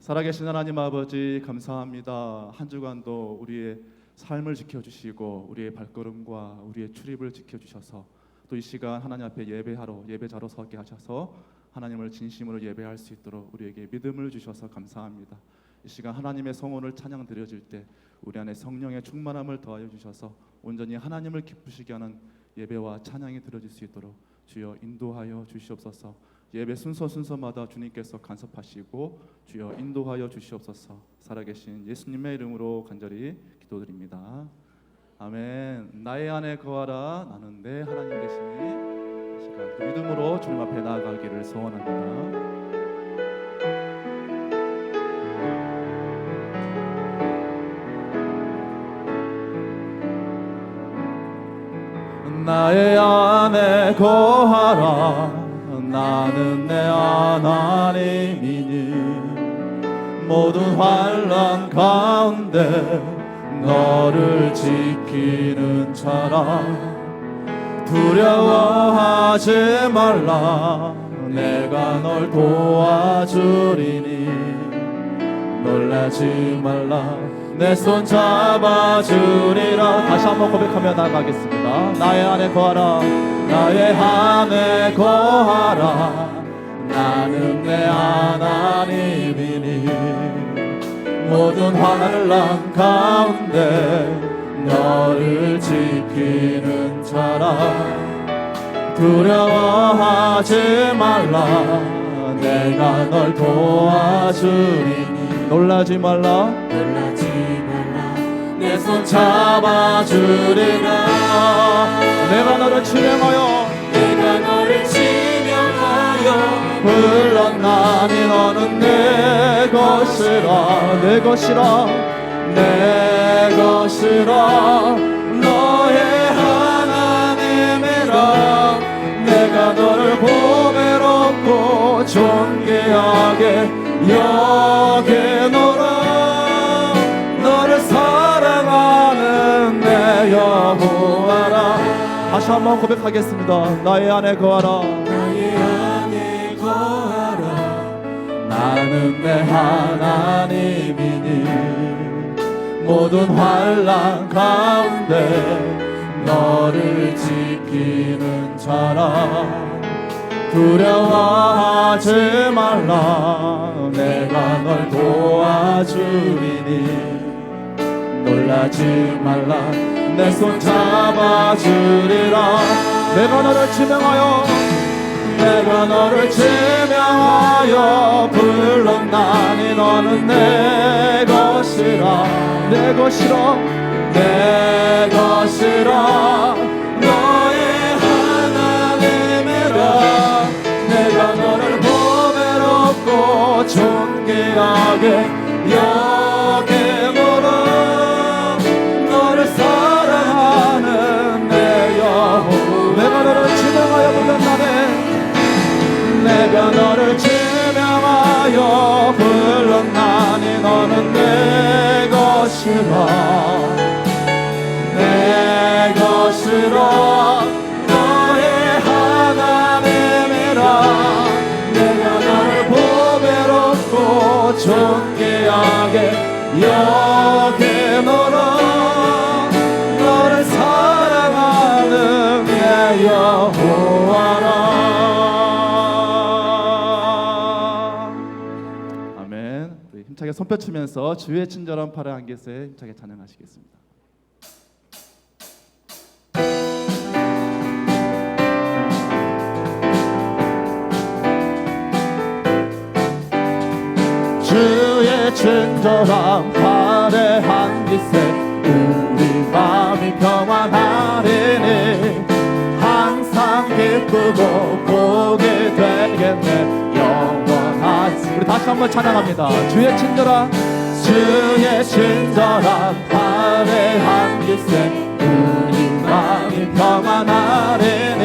살아계신 하나님 아버지 감사합니다. 한 주간도 우리의 삶을 지켜주시고 우리의 발걸음과 우리의 출입을 지켜주셔서 또 이 시간 하나님 앞에 예배자로 서게 하셔서 하나님을 진심으로 예배할 수 있도록 우리에게 믿음을 주셔서 감사합니다. 이 시간 하나님의 성원을 찬양 드려질 때 우리 안에 성령의 충만함을 더하여 주셔서 온전히 하나님을 기쁘시게 하는 예배와 찬양이 드려질 수 있도록 주여 인도하여 주시옵소서. 예배 순서마다 주님께서 간섭하시고 주여 인도하여 주시옵소서. 살아계신 예수님의 이름으로 간절히 기도드립니다. 아멘. 나의 안에 거하라. 나는 내 하나님 되시니. 이 시간 믿음으로 주님 앞에 나아가기를 소원합니다. 나의 안에 거하라. 나는 내 하나님이니 모든 환난 가운데 너를 지키는 자라. 두려워하지 말라. 내가 널 도와주리니 놀라지 말라. 내 손 잡아주리라. 다시 한번 고백하며 나가겠습니다. 나의 안에 거하라. 나의 안에 거하라. 나는 내 하나님이니 모든 환난 가운데 너를 지키는 자라. 두려워하지 말라. 내가 널 도와주리니 놀라지 말라. 내 손 잡아주리라. 내가 너를 지명하여 불렀나니 너는 내 것이라. 내 것이라. 너의 하나님이라. 내가 너를 보배롭고 존귀하게 여기노라. 너를 사랑하는 내 여호와라. 다시 한번 고백하겠습니다. 나의 안에 거하라. 나는 내 하나님이니 모든 환난 가운데 너를 지키는 자라. 두려워하지 말라. 내가 널 도와주리니 놀라지 말라. 내 손 잡아주리라. 내가 너를 지명하여 불렀나니 너는 내 것이라. 너의 하나님이라. 내가 너를 보배롭고 존귀하게 여기노라. 너를 사랑하는 내 여호와. 내가 너를 지명하여 불렀나니 내가 너를 지명하여 불렀나니 너는 내 것이라. 너의 하나님이라. 내가 너를 보배롭고 존귀하게 여기노라. 너를 사랑하는 내 여호와라. 힘차게 손뼉치면서 주의 친절한 팔에 안겨서 힘차게 찬양하시겠습니다. 주의 친절한 팔에 안기세 우리 마음이 평안하리니 항상 기쁘고 보게 되겠네. 우리 다시 한번 찬양합니다. 주의 친절한 팔에 안기세 우리 마음이 평안하리니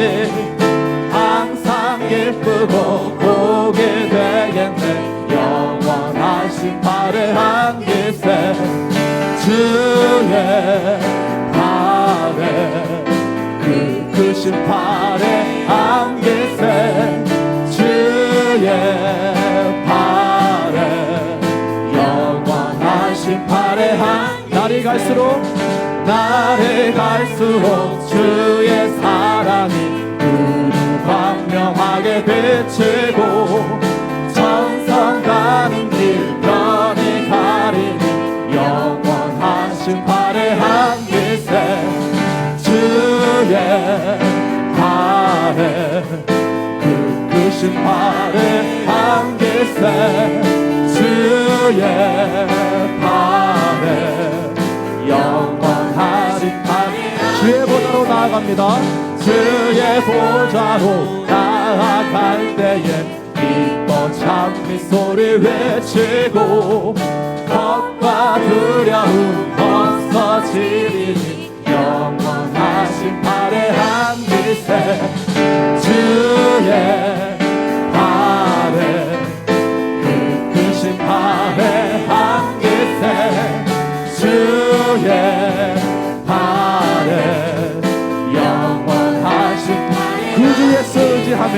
항상 기쁘고 보게 되겠네. 영원하신 팔에 안기세 주의 팔에 그 크신 팔에 안기세 주의 팔에 날이 갈수록 주의 사랑이 두루 광명하게 비치고 천성 가는 길 편히 가리니 영원한 심판의 한깃에 주의 발에 크신 발의 한깃에 주의 발에 영원하신 주의 보좌로 나아갑니다. 주의 보좌로 나아갈 때에 기뻐 찬미 소리 외치고 겁과 두려움 없어지리니 영원하신 발의 한깃에 주의 발에 크신 발의 한깃에 주의 구주 예수 의지하며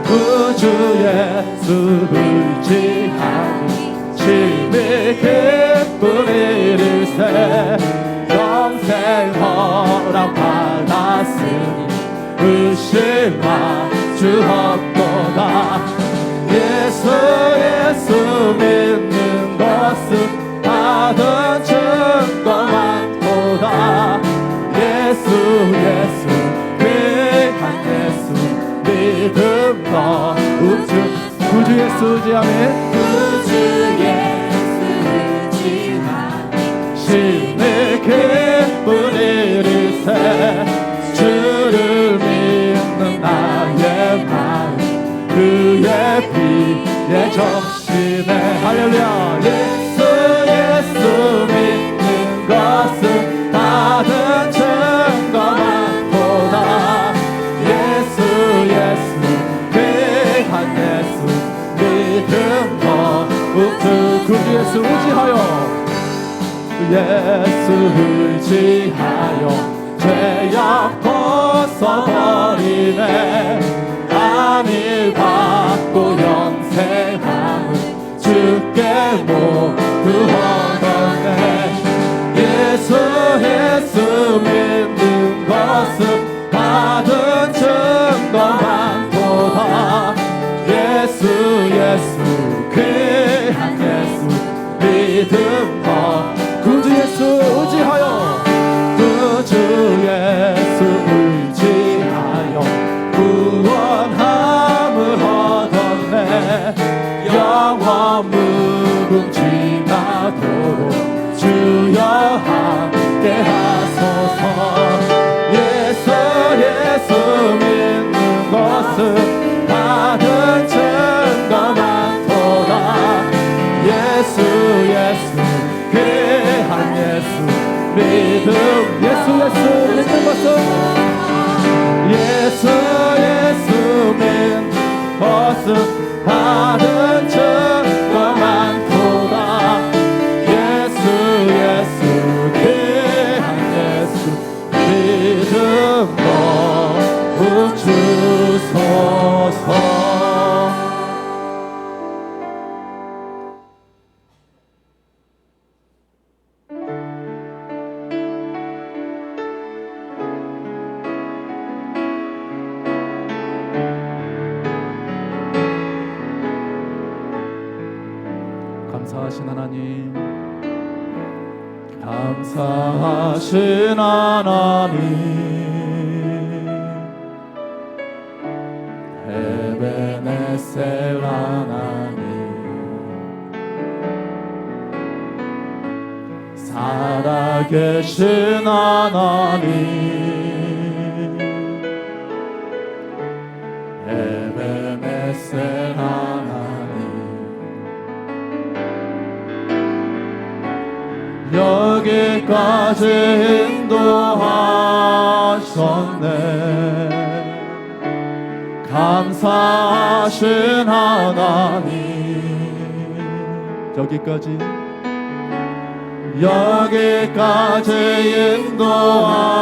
구주 예수 의지하며 심히 기쁜 이르세 영생 허락 받았으니 의심할 주 없도다. 예수 믿는 것은 받은 증거 많도다. 예수 믿음 거우주 구주 예수 의지하며 심히 기쁜 이르세 주를 믿는 나의 마음 그의 피에 적시네. 할렐루야. 예수 믿는 것은 받은 증거 많도다. 귀한 예수 믿음 거우주 구주 예수 의지하여 죄악 벗어버리네. 안일 받고 영생함을 주께 모두 얻었네. 예수 믿는 것은 받은 증거 많도다. 예수 귀한 예수 믿음 구주 예수 의지하여 구주 예수 의지하여 구원함을 얻었네. 영원 무궁지나도록 주여 함께 하소서. 예수 믿는 것은 받은 증거 많도다. 예수 귀한 예수 믿음 예수 믿는 것은 예수 믿는 것은 받은 증거 많도다. 예수 귀한 예수 믿음 거우 주소서. 감사하신 하나님, 감사하신 하나님, 에베네셀 하나님, 살아계신 하나님, 에베네셀 하나님, 여기까지 인도하셨네. 감사하신 하나님, 여기까지 인도하셨네.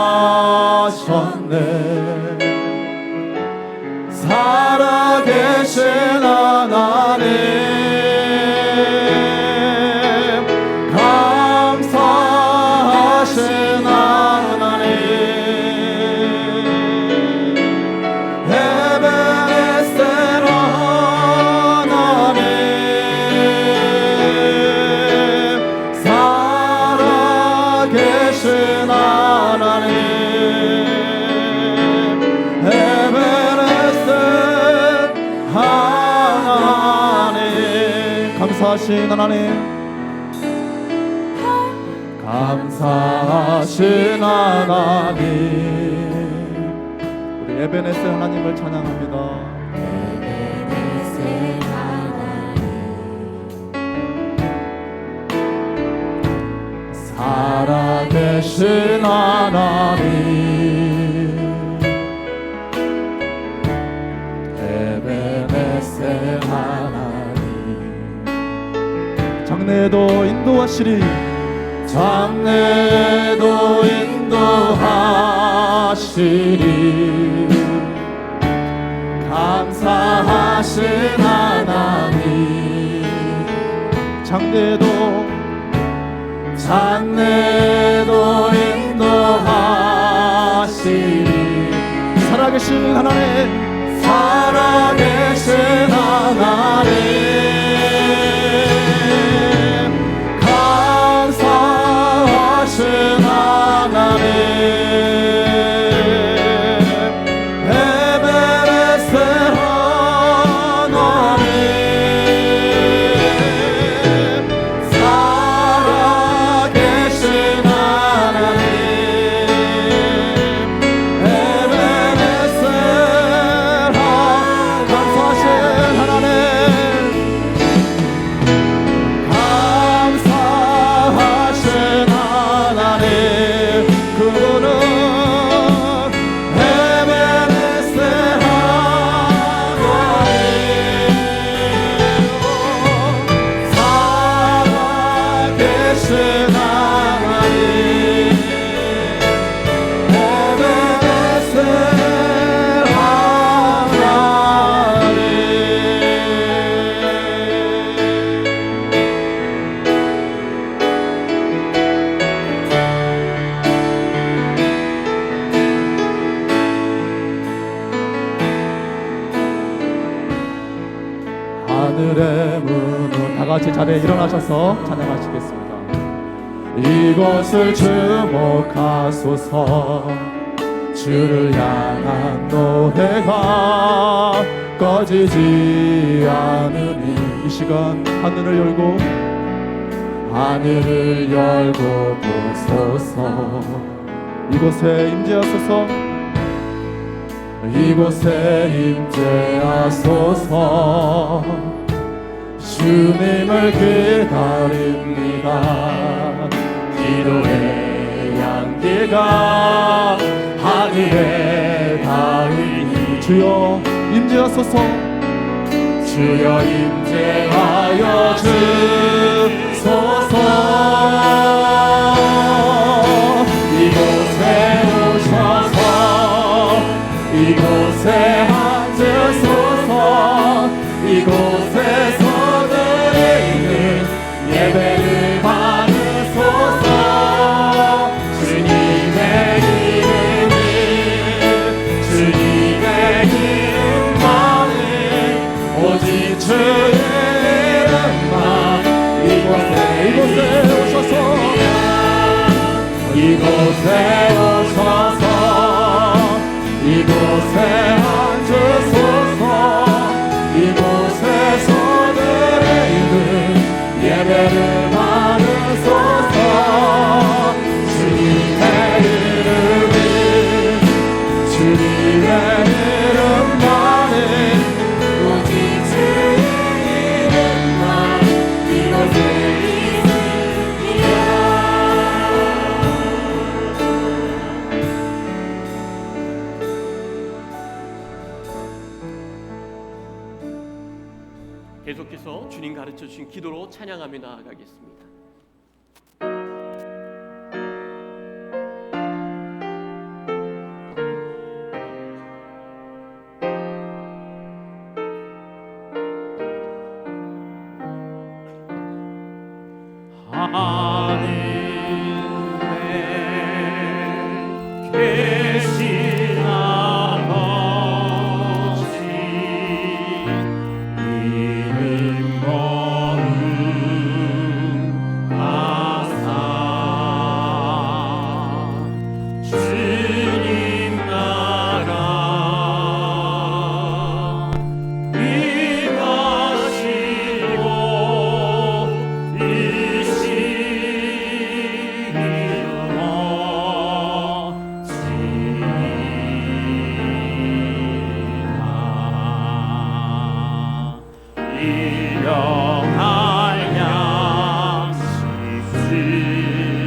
살아계신 하나님, 감사합니다. 감사하신 하나님, 감사하신 하나님, 우리 에베네셀 하나님을 찬양합니다. 에베네셀 하나님, 살아계신 하나님, 에베네셀 하나님, 장래도 인도하시리, 장래도 인도하시리, 감사하신 하나님, 장래도 인도하시리, 살아계신 하나님, 살아계신 하나님, 감사하신 하나님, 에베네셀 하나님, 살아계신 하나님, 에베네셀 감사하신 하나님, 감사하신 하나님, 그분은 에베네셀 하나님, 살아계신 하나님, 에베네셀 하늘의 문은 다같이 자리에 일어나셔서 찬양하시겠습니다. 이곳을 주목하소서, 주를 향한 노래가 꺼지지 않으니, 이 시간 하늘을 열고 보소서, 이곳에 임재하소서, 이곳에 임재하소서, 주님을 기다립니다. 기도의 향기가 하늘에 닿으니, 주여 임재하소서, 주여 임재하여 주소서, 이곳에 오셔서 이곳에 앉으소서, 이곳에서 드리는 예배를 받으소서, 주님의 이름만은 오직 주의 이름만, 이곳에 오셔서, 이곳에 오셔서, 이곳에 앉으소서, 이곳에서 드리는 예배를 받으소서, 주님의 이름만은 오직 주의 이름만, 이곳에 있으리라. 계속해서 주님 가르쳐 주신 기도로 찬양하며 나아가겠습니다. 하늘에 계신 아버지, 이름 거룩 영할 양식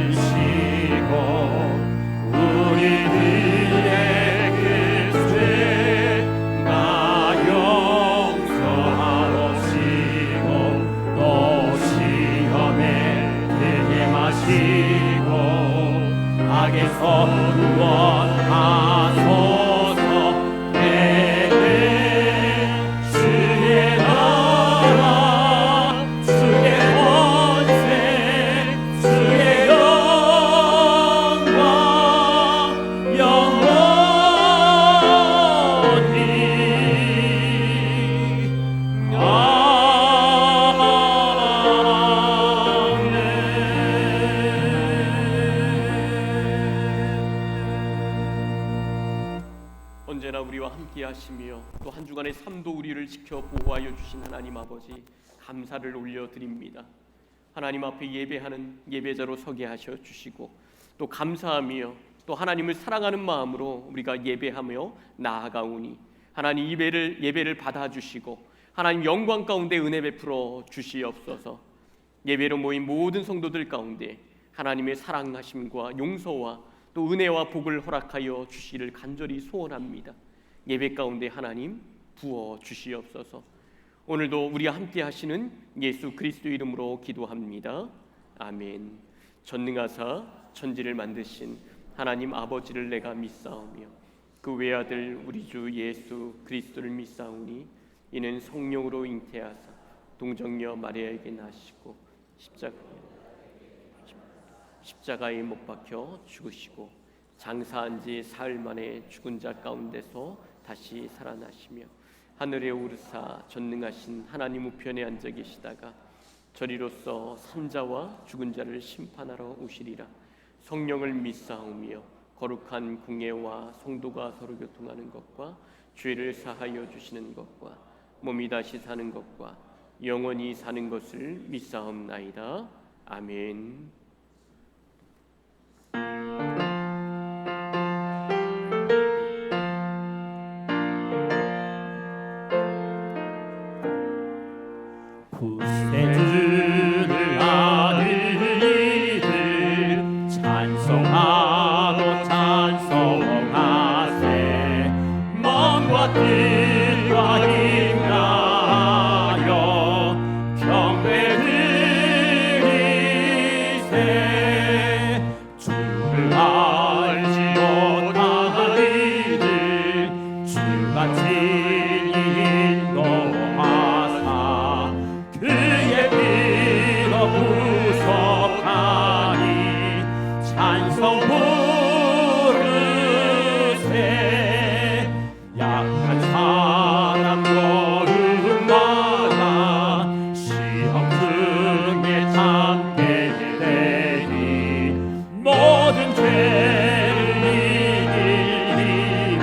주시고 우리들의 그 죄 다 용서하옵시고 또 시험에 들게 마시고 악에서 구원하소서. 주의 나라 주의 권세 주의 영광 영원히 언제나 우리와 함께 하시며 또 한 주간의 삶도 우리를 지켜 보호하여 주신 하나님 아버지, 감사를 올려드립니다. 하나님 앞에 예배하는 예배자로 서게 하셔 주시고 또 감사하며 또 하나님을 사랑하는 마음으로 우리가 예배하며 나아가오니 하나님 예배를 받아주시고 하나님 영광 가운데 은혜 베풀어 주시옵소서. 예배로 모인 모든 성도들 가운데 하나님의 사랑하심과 용서와 또 은혜와 복을 허락하여 주시를 간절히 소원합니다. 예배 가운데 하나님 부어 주시옵소서. 오늘도 우리와 함께 하시는 예수 그리스도 이름으로 기도합니다. 아멘. 전능하사 천지를 만드신 하나님 아버지를 내가 믿사오며 그 외아들 우리 주 예수 그리스도를 믿사오니 이는 성령으로 잉태하사 동정녀 마리아에게 나시고 십자가에 못 박혀 죽으시고 장사한 지 사흘 만에 죽은 자 가운데서 다시 살아나시며 하늘에 오르사 전능하신 하나님 우편에 앉아 계시다가 저리로서 산자와 죽은 자를 심판하러 오시리라. 성령을 믿사오며 거룩한 궁예와 성도가 서로 교통하는 것과 죄를 사하여 주시는 것과 몸이 다시 사는 것과 영원히 사는 것을 믿사옵나이다. 아멘. 구세주를 아들이들 찬송하고 찬송하세. 마음과 뜻과 힘 다하여 경배 드리세. 주를 알지 못한 이들 주가 친히 인도하사 그의 피로 구속하니 찬송 부르세. 약한 사람 거룩하나 시험 중에 참게 되니 모든 죄를 이길 힘은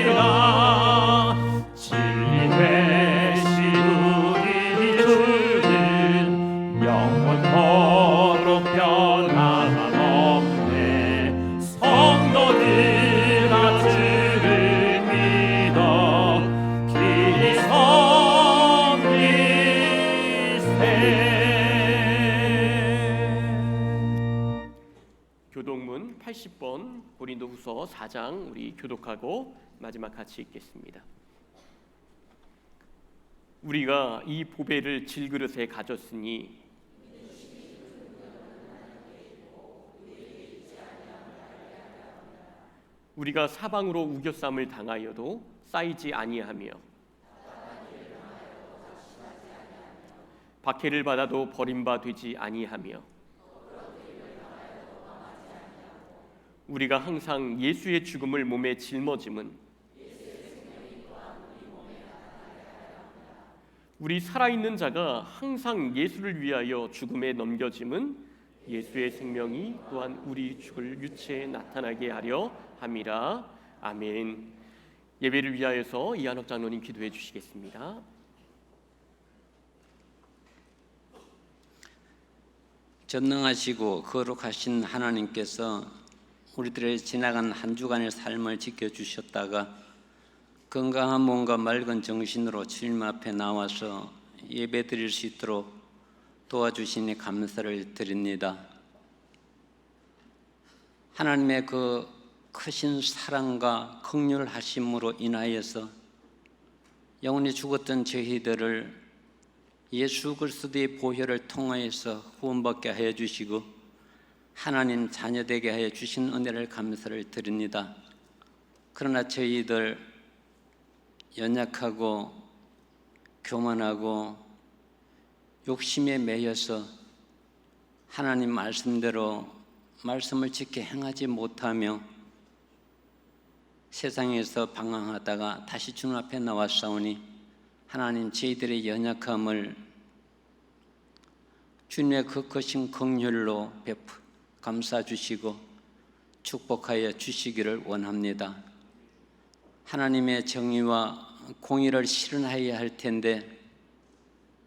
믿음뿐이라. 진리 되신 우리 주는 영원토록 변함없네. 성도들아 주를 믿어 길이 섬기세. 교독문 80번 고린도후서 4장 우리 교독하고 마지막 같이 읽겠습니다. 우리가 이 보배를 질그릇에 가졌으니 우리가 사방으로 우겨쌈을 당하여도 쌓이지 아니하며 박해를 받아도 버림바 되지 아니하며 우리가 항상 예수의 죽음을 몸에 짊어짐은 우리 살아있는 자가 항상 예수를 위하여 죽음에 넘겨짐은 예수의 생명이 또한 우리 죽을 유체에 나타나게 하려 함이라. 아멘. 예배를 위하여서 이한옥 장로님 기도해 주시겠습니다. 전능하시고 거룩하신 하나님께서 우리들의 지나간 한 주간의 삶을 지켜주셨다가 건강한 몸과 맑은 정신으로 주님 앞에 나와서 예배 드릴 수 있도록 도와주시니 감사를 드립니다. 하나님의 그 크신 사랑과 긍휼하심으로 인하여서 영원히 죽었던 저희들을 예수 그리스도의 보혈을 통하여서 구원받게 하여 주시고 하나님 자녀되게 하여 주신 은혜를 감사를 드립니다. 그러나 저희들 연약하고 교만하고 욕심에 매여서 하나님 말씀대로 말씀을 지켜 행하지 못하며 세상에서 방황하다가 다시 주님 앞에 나왔사오니 하나님 저희들의 연약함을 주님의 그 크신 긍휼로 감싸 주시고 축복하여 주시기를 원합니다. 하나님의 정의와 공의를 실현하여야 할 텐데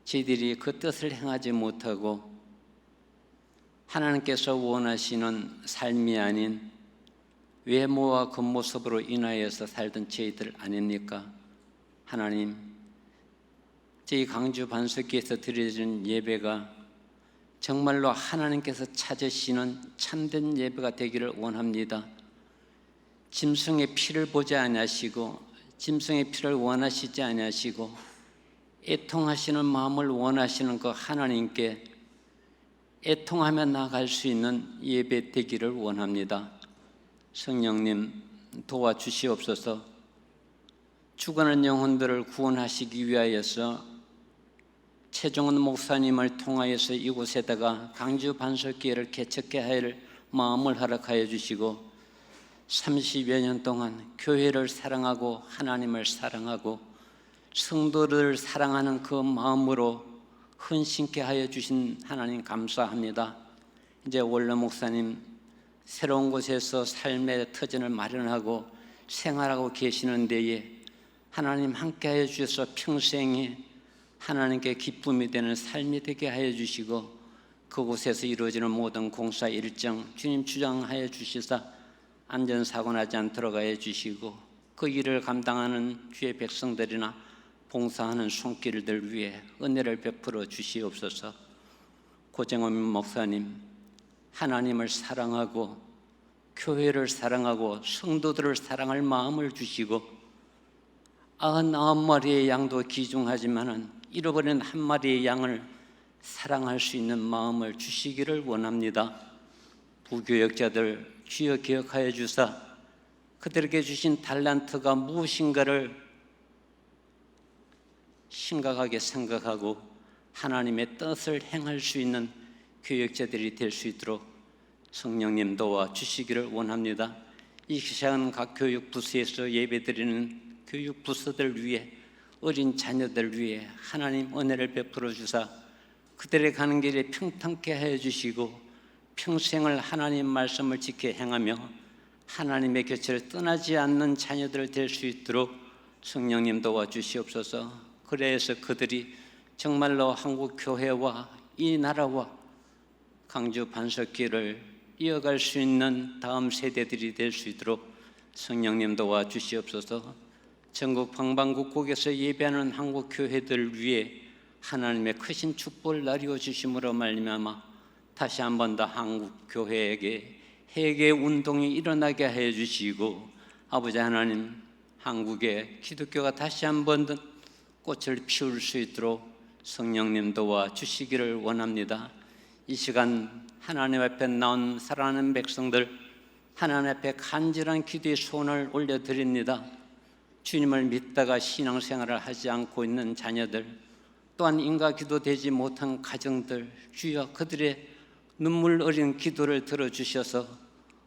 저희들이 그 뜻을 행하지 못하고 하나님께서 원하시는 삶이 아닌 외모와 겉모습으로 인하여서 살던 저희들 아닙니까? 하나님, 저희 강주 반석기에서 드려지는 예배가 정말로 하나님께서 찾으시는 참된 예배가 되기를 원합니다. 짐승의 피를 보지 아니하시고 짐승의 피를 원하시지 아니하시고 애통하시는 마음을 원하시는 그 하나님께 애통하며 나아갈 수 있는 예배 되기를 원합니다. 성령님 도와주시옵소서. 죽어가는 영혼들을 구원하시기 위하여서 최종원 목사님을 통하여서 이곳에다가 강주 반석기회를 개척케 할 마음을 허락하여 주시고 30여 년 동안 교회를 사랑하고 하나님을 사랑하고 성도를 사랑하는 그 마음으로 헌신케 하여 주신 하나님 감사합니다. 이제 원로 목사님 새로운 곳에서 삶의 터전을 마련하고 생활하고 계시는 데에 하나님 함께 하여 주셔서 평생에 하나님께 기쁨이 되는 삶이 되게 하여 주시고 그곳에서 이루어지는 모든 공사 일정 주님 주장하여 주시사 안전사고 나지 않도록 하여 주시고 그 일을 감당하는 주의 백성들이나 봉사하는 손길들 위해 은혜를 베풀어 주시옵소서. 고정원 목사님 하나님을 사랑하고 교회를 사랑하고 성도들을 사랑할 마음을 주시고 99마리의 양도 귀중하지만은 잃어버린 한 마리의 양을 사랑할 수 있는 마음을 주시기를 원합니다. 부교역자들 주여 기억하여 주사 그들에게 주신 달란트가 무엇인가를 심각하게 생각하고 하나님의 뜻을 행할 수 있는 교역자들이 될 수 있도록 성령님 도와 주시기를 원합니다. 이 시간 각 교육부서에서 예배드리는 교육부서들 위해 어린 자녀들 위해 하나님 은혜를 베풀어 주사 그들의 가는 길에 평탄케 하여 주시고 평생을 하나님 말씀을 지켜 행하며 하나님의 곁을 떠나지 않는 자녀들 될 수 있도록 성령님 도와 주시옵소서. 그래서 그들이 정말로 한국 교회와 이 나라와 강주 반석기를 이어갈 수 있는 다음 세대들이 될 수 있도록 성령님 도와 주시옵소서. 전국 방방곡곡에서 예배하는 한국 교회들 위해 하나님의 크신 축복을 나리워 주심으로 말미암아 다시 한 번 더 한국 교회에게 회개 운동이 일어나게 하여 주시고 아버지 하나님 한국의 기독교가 다시 한 번 더 꽃을 피울 수 있도록 성령님 도와 주시기를 원합니다. 이 시간 하나님 앞에 나온 사랑하는 백성들 하나님 앞에 간절한 기도의 손을 올려드립니다. 주님을 믿다가 신앙생활을 하지 않고 있는 자녀들 또한 인가기도 되지 못한 가정들 주여 그들의 눈물 어린 기도를 들어주셔서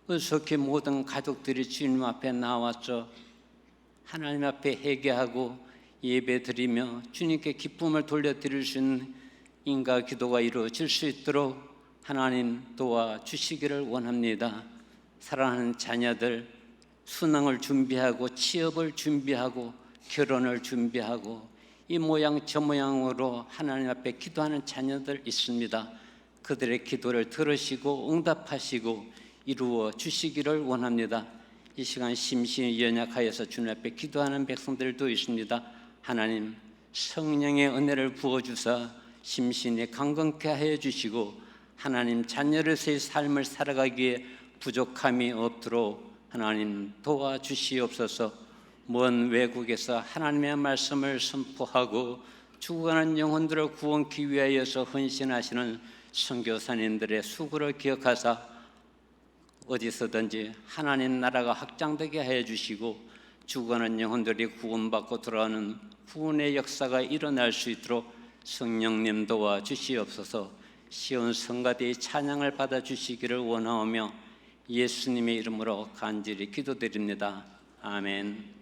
어떻게 모든 가족들이 주님 앞에 나와서 하나님 앞에 회개하고 예배드리며 주님께 기쁨을 돌려드릴 수 있는 인가기도가 이루어질 수 있도록 하나님 도와주시기를 원합니다. 사랑하는 자녀들 수능을 준비하고 취업을 준비하고 결혼을 준비하고 이 모양 저 모양으로 하나님 앞에 기도하는 자녀들 있습니다. 그들의 기도를 들으시고 응답하시고 이루어 주시기를 원합니다. 이 시간 심신이 연약하여서 주님 앞에 기도하는 백성들도 있습니다. 하나님, 성령의 은혜를 부어주사 심신이 강건케 하여 주시고 하나님 자녀로서의 삶을 살아가기에 부족함이 없도록 하나님 도와주시옵소서. 먼 외국에서 하나님의 말씀을 선포하고 죽어가는 영혼들을 구원하기 위하여서 헌신하시는 선교사님들의 수고를 기억하사 어디서든지 하나님 나라가 확장되게 하여 주시고 죽어가는 영혼들이 구원받고 돌아오는 구원의 역사가 일어날 수 있도록 성령님 도와주시옵소서. 시온 성가대의 찬양을 받아주시기를 원하오며 예수님의 이름으로 간절히 기도드립니다. 아멘.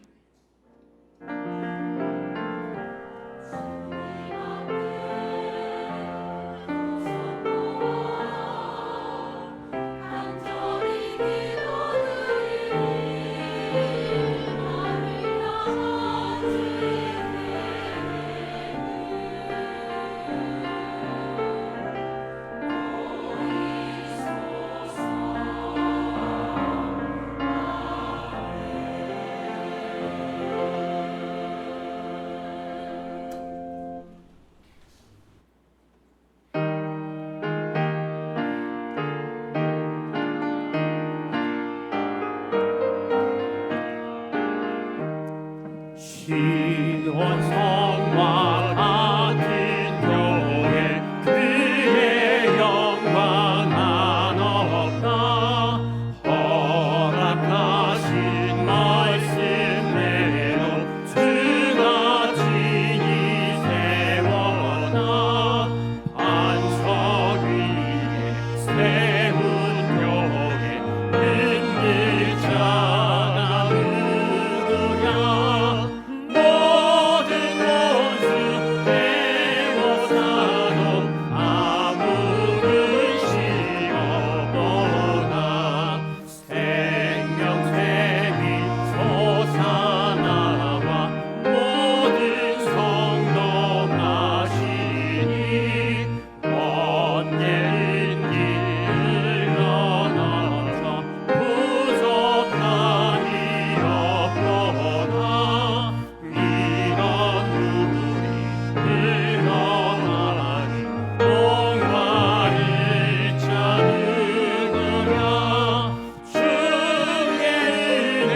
시온 성과 같은 교회 그의 영광 한 없다. 허락하신 말씀대로 주가 진히 세워나 반석 위에 세운 교회 흔들 자가 누구랴. 모든 원수 배워사도 아무를 시어보나. 생명샘이 솟아나와 모든 성도 마시니 번개는 길을 건너서 부족함이 없도다. 이런 우리 늙어가니 목마를 자누구랴. 주의 은혜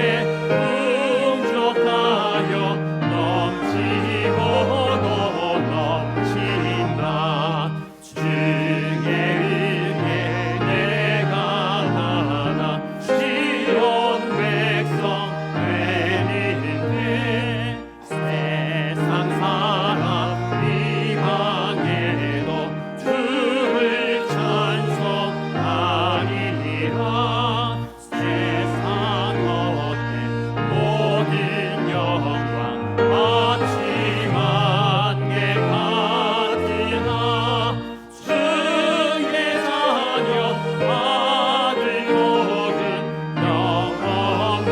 풍족하여 넘치고도 넘친다. 주의 은혜 내가 받아 시온 백성 되는데 세상 사람 이방에도 주를 찬송하리라. 세상 어때 모든 영광 마치만 게 같으나 주의 자녀 아들 모든 영원을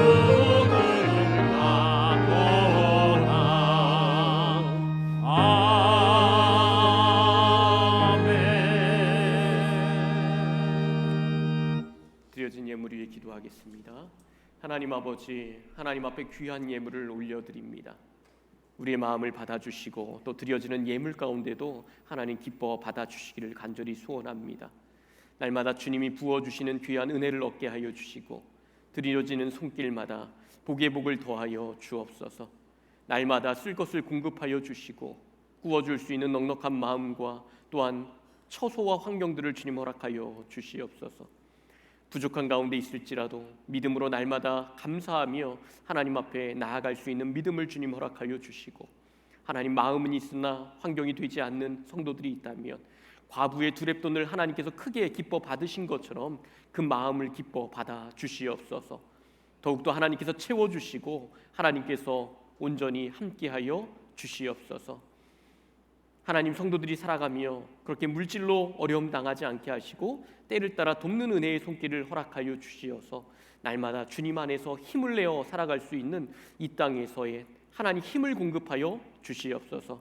갖고나. 아멘. 드려진 예물 위에 기도하겠습니다. 하나님 아버지, 하나님 앞에 귀한 예물을 올려드립니다. 우리의 마음을 받아주시고 또 드려지는 예물 가운데도 하나님 기뻐 받아주시기를 간절히 소원합니다. 날마다 주님이 부어주시는 귀한 은혜를 얻게 하여 주시고 드려지는 손길마다 복의 복을 더하여 주옵소서. 날마다 쓸 것을 공급하여 주시고 구워줄 수 있는 넉넉한 마음과 또한 처소와 환경들을 주님 허락하여 주시옵소서. 부족한 가운데 있을지라도 믿음으로 날마다 감사하며 하나님 앞에 나아갈 수 있는 믿음을 주님 허락하여 주시고, 하나님 마음은 있으나 환경이 되지 않는 성도들이 있다면 과부의 두렙돈을 하나님께서 크게 기뻐 받으신 것처럼 그 마음을 기뻐 받아 주시옵소서. 더욱더 하나님께서 채워주시고 하나님께서 온전히 함께하여 주시옵소서. 하나님, 성도들이 살아가며 그렇게 물질로 어려움 당하지 않게 하시고 때를 따라 돕는 은혜의 손길을 허락하여 주시어서 날마다 주님 안에서 힘을 내어 살아갈 수 있는 이 땅에서의 하나님 힘을 공급하여 주시옵소서.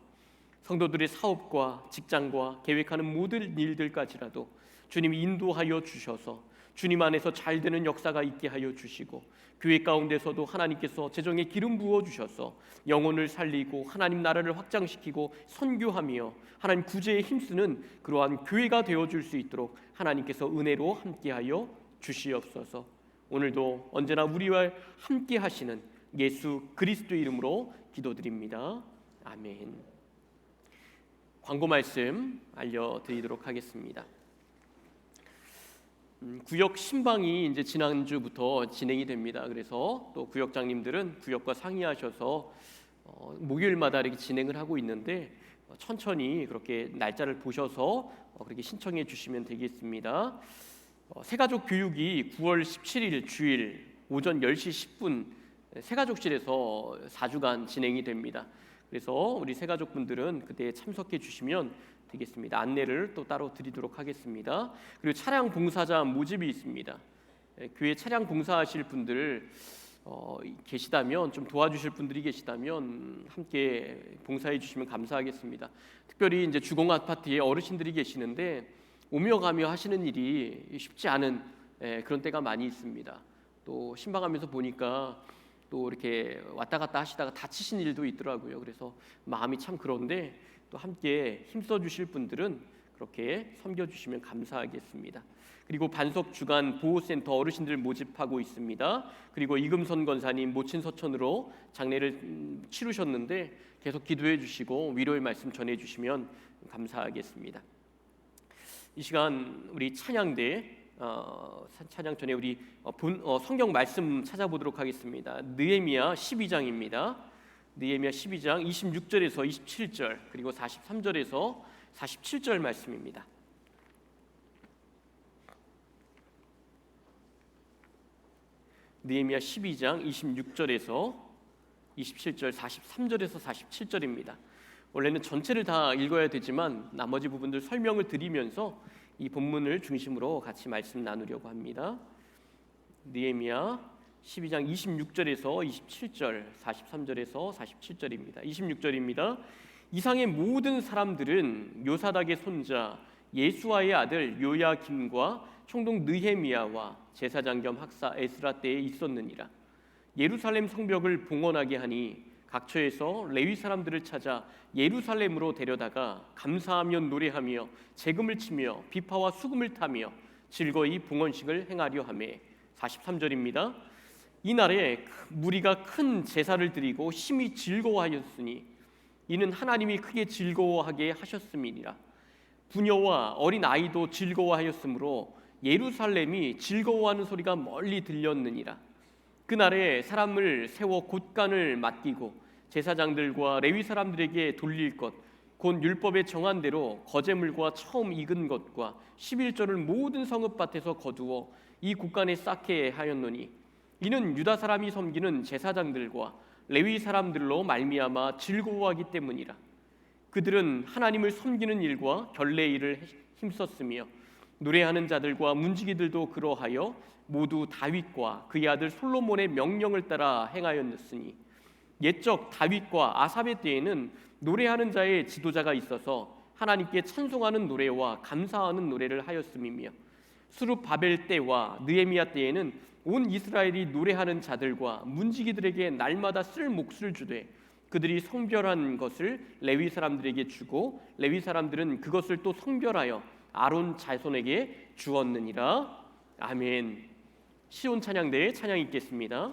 성도들의 사업과 직장과 계획하는 모든 일들까지라도 주님이 인도하여 주셔서 주님 안에서 잘 되는 역사가 있게 하여 주시고, 교회 가운데서도 하나님께서 재정에 기름 부어 주셔서 영혼을 살리고 하나님 나라를 확장시키고 선교하며 하나님 구제에 힘쓰는 그러한 교회가 되어줄 수 있도록 하나님께서 은혜로 함께하여 주시옵소서. 오늘도 언제나 우리와 함께 하시는 예수 그리스도의 이름으로 기도드립니다. 아멘. 광고 말씀 알려드리도록 하겠습니다. 구역 신방이 이제 지난주부터 진행이 됩니다. 그래서 또 구역장님들은 구역과 상의하셔서 목요일마다 이렇게 진행을 하고 있는데, 천천히 그렇게 날짜를 보셔서 그렇게 신청해 주시면 되겠습니다. 새가족 교육이 9월 17일 주일 오전 10시 10분 새가족실에서 4주간 진행이 됩니다. 그래서 우리 새가족분들은 그때 참석해 주시면 되겠습니다. 안내를 또 따로 드리도록 하겠습니다. 그리고 차량 봉사자 모집이 있습니다. 교회 차량 봉사하실 분들 계시다면, 좀 도와주실 분들이 계시다면 함께 봉사해 주시면 감사하겠습니다. 특별히 이제 주공 아파트에 어르신들이 계시는데 오며 가며 하시는 일이 쉽지 않은 그런 때가 많이 있습니다. 또 신방하면서 보니까 또 이렇게 왔다 갔다 하시다가 다치신 일도 있더라고요. 그래서 마음이 참 그런데 또 함께 힘써 주실 분들은 그렇게 섬겨 주시면 감사하겠습니다. 그리고 반석 주간 보호센터 어르신들 모집하고 있습니다. 그리고 이금선 권사님 모친 서천으로 장례를 치르셨는데 계속 기도해 주시고 위로의 말씀 전해 주시면 감사하겠습니다. 이 시간 우리 찬양대 찬양 전에 우리 성경 말씀 찾아보도록 하겠습니다. 느헤미야 12장입니다. 느헤미야 12장 26절에서 27절 그리고 43절에서 47절 말씀입니다. 느헤미야 12장 26절에서 27절 43절에서 47절입니다. 원래는 전체를 다 읽어야 되지만 나머지 부분들 설명을 드리면서 이 본문을 중심으로 같이 말씀 나누려고 합니다. 느헤미야 12장 26절에서 27절 43절에서 47절입니다. 26절입니다. 이상의 모든 사람들은 요사닥의 손자 예수아의 아들 요야김과 총독 느헤미야와 제사장 겸 학사 에스라 때에 있었느니라. 예루살렘 성벽을 봉헌하게 하니 각처에서 레위 사람들을 찾아 예루살렘으로 데려다가 감사하며 노래하며 재금을 치며 비파와 수금을 타며 즐거이 봉헌식을 행하려 하매. 43절입니다. 이날에 무리가 큰 제사를 드리고 심히 즐거워하였으니 이는 하나님이 크게 즐거워하게 하셨음이니라. 부녀와 어린 아이도 즐거워하였으므로 예루살렘이 즐거워하는 소리가 멀리 들렸느니라. 그날에 사람을 세워 곳간을 맡기고 제사장들과 레위 사람들에게 돌릴 것 곧 율법에 정한 대로 거제물과 처음 익은 것과 11조를 모든 성읍밭에서 거두어 이 곳간에 쌓게 하였노니 이는 유다 사람이 섬기는 제사장들과 레위 사람들로 말미암아 즐거워하기 때문이라. 그들은 하나님을 섬기는 일과 결례 일을 힘썼으며 노래하는 자들과 문지기들도 그러하여 모두 다윗과 그의 아들 솔로몬의 명령을 따라 행하였으니 옛적 다윗과 아삽의 때에는 노래하는 자의 지도자가 있어서 하나님께 찬송하는 노래와 감사하는 노래를 하였음이며 수룹바벨 때와 느헤미야 때에는 온 이스라엘이 노래하는 자들과 문지기들에게 날마다 쓸 몫을 주되 그들이 성별한 것을 레위 사람들에게 주고 레위 사람들은 그것을 또 성별하여 아론 자손에게 주었느니라. 아멘. 시온 찬양대에 찬양 있겠습니다.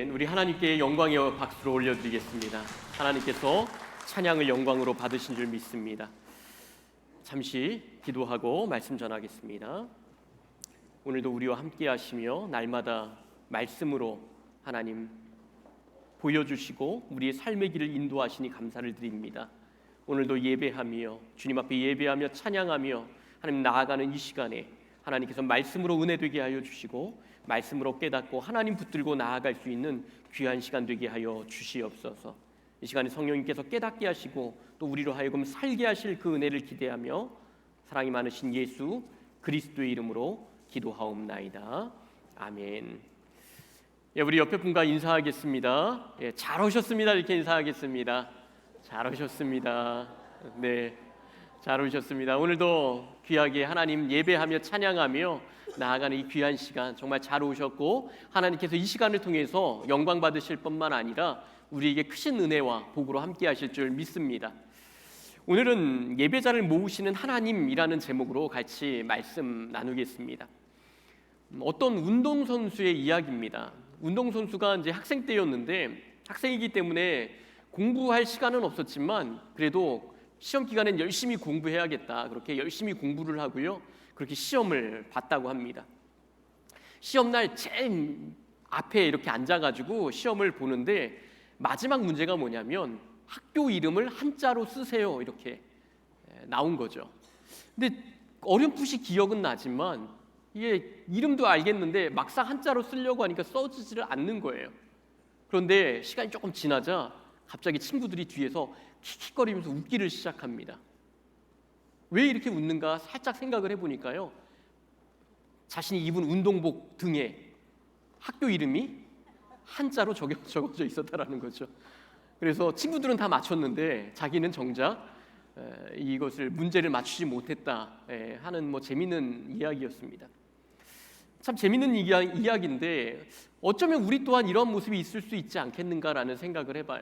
아멘. 우리 하나님께 영광의 박수로 올려드리겠습니다. 하나님께서 찬양을 영광으로 받으신 줄 믿습니다. 잠시 기도하고 말씀 전하겠습니다. 오늘도 우리와 함께 하시며 날마다 말씀으로 하나님 보여주시고 우리의 삶의 길을 인도하시니 감사를 드립니다. 오늘도 예배하며 주님 앞에 예배하며 찬양하며 하나님 나아가는 이 시간에 하나님께서 말씀으로 은혜 되게 하여 주시고 말씀으로 깨닫고 하나님 붙들고 나아갈 수 있는 귀한 시간 되게 하여 주시옵소서. 이 시간에 성령님께서 깨닫게 하시고 또 우리로 하여금 살게 하실 그 은혜를 기대하며 사랑이 많으신 예수 그리스도의 이름으로 기도하옵나이다. 아멘. 예, 우리 옆에 분과 인사하겠습니다. 예, 잘 오셨습니다. 이렇게 인사하겠습니다. 잘 오셨습니다. 네, 잘 오셨습니다. 오늘도 귀하게 하나님 예배하며 찬양하며 나아가는 이 귀한 시간 정말 잘 오셨고 하나님께서 이 시간을 통해서 영광 받으실 뿐만 아니라 우리에게 크신 은혜와 복으로 함께 하실 줄 믿습니다. 오늘은 예배자를 모으시는 하나님이라는 제목으로 같이 말씀 나누겠습니다. 어떤 운동선수의 이야기입니다. 운동선수가 이제 학생 때였는데 학생이기 때문에 공부할 시간은 없었지만 그래도 시험 기간엔 열심히 공부해야겠다. 그렇게 열심히 공부를 하고요. 그렇게 시험을 봤다고 합니다. 시험날 제일 앞에 이렇게 앉아가지고 시험을 보는데 마지막 문제가 뭐냐면 학교 이름을 한자로 쓰세요. 이렇게 나온 거죠. 근데 어렴풋이 기억은 나지만 이게 이름도 알겠는데 막상 한자로 쓰려고 하니까 써지지를 않는 거예요. 그런데 시간이 조금 지나자 갑자기 친구들이 뒤에서 킥킥거리면서 웃기를 시작합니다. 왜 이렇게 웃는가 살짝 생각을 해보니까요. 자신이 입은 운동복 등에 학교 이름이 한자로 적어져 있었다라는 거죠. 그래서 친구들은 다 맞췄는데 자기는 정작 이것을 문제를 맞추지 못했다 하는 재미있는 이야기였습니다. 참 재미있는 이야기인데 어쩌면 우리 또한 이런 모습이 있을 수 있지 않겠는가라는 생각을 해봐요.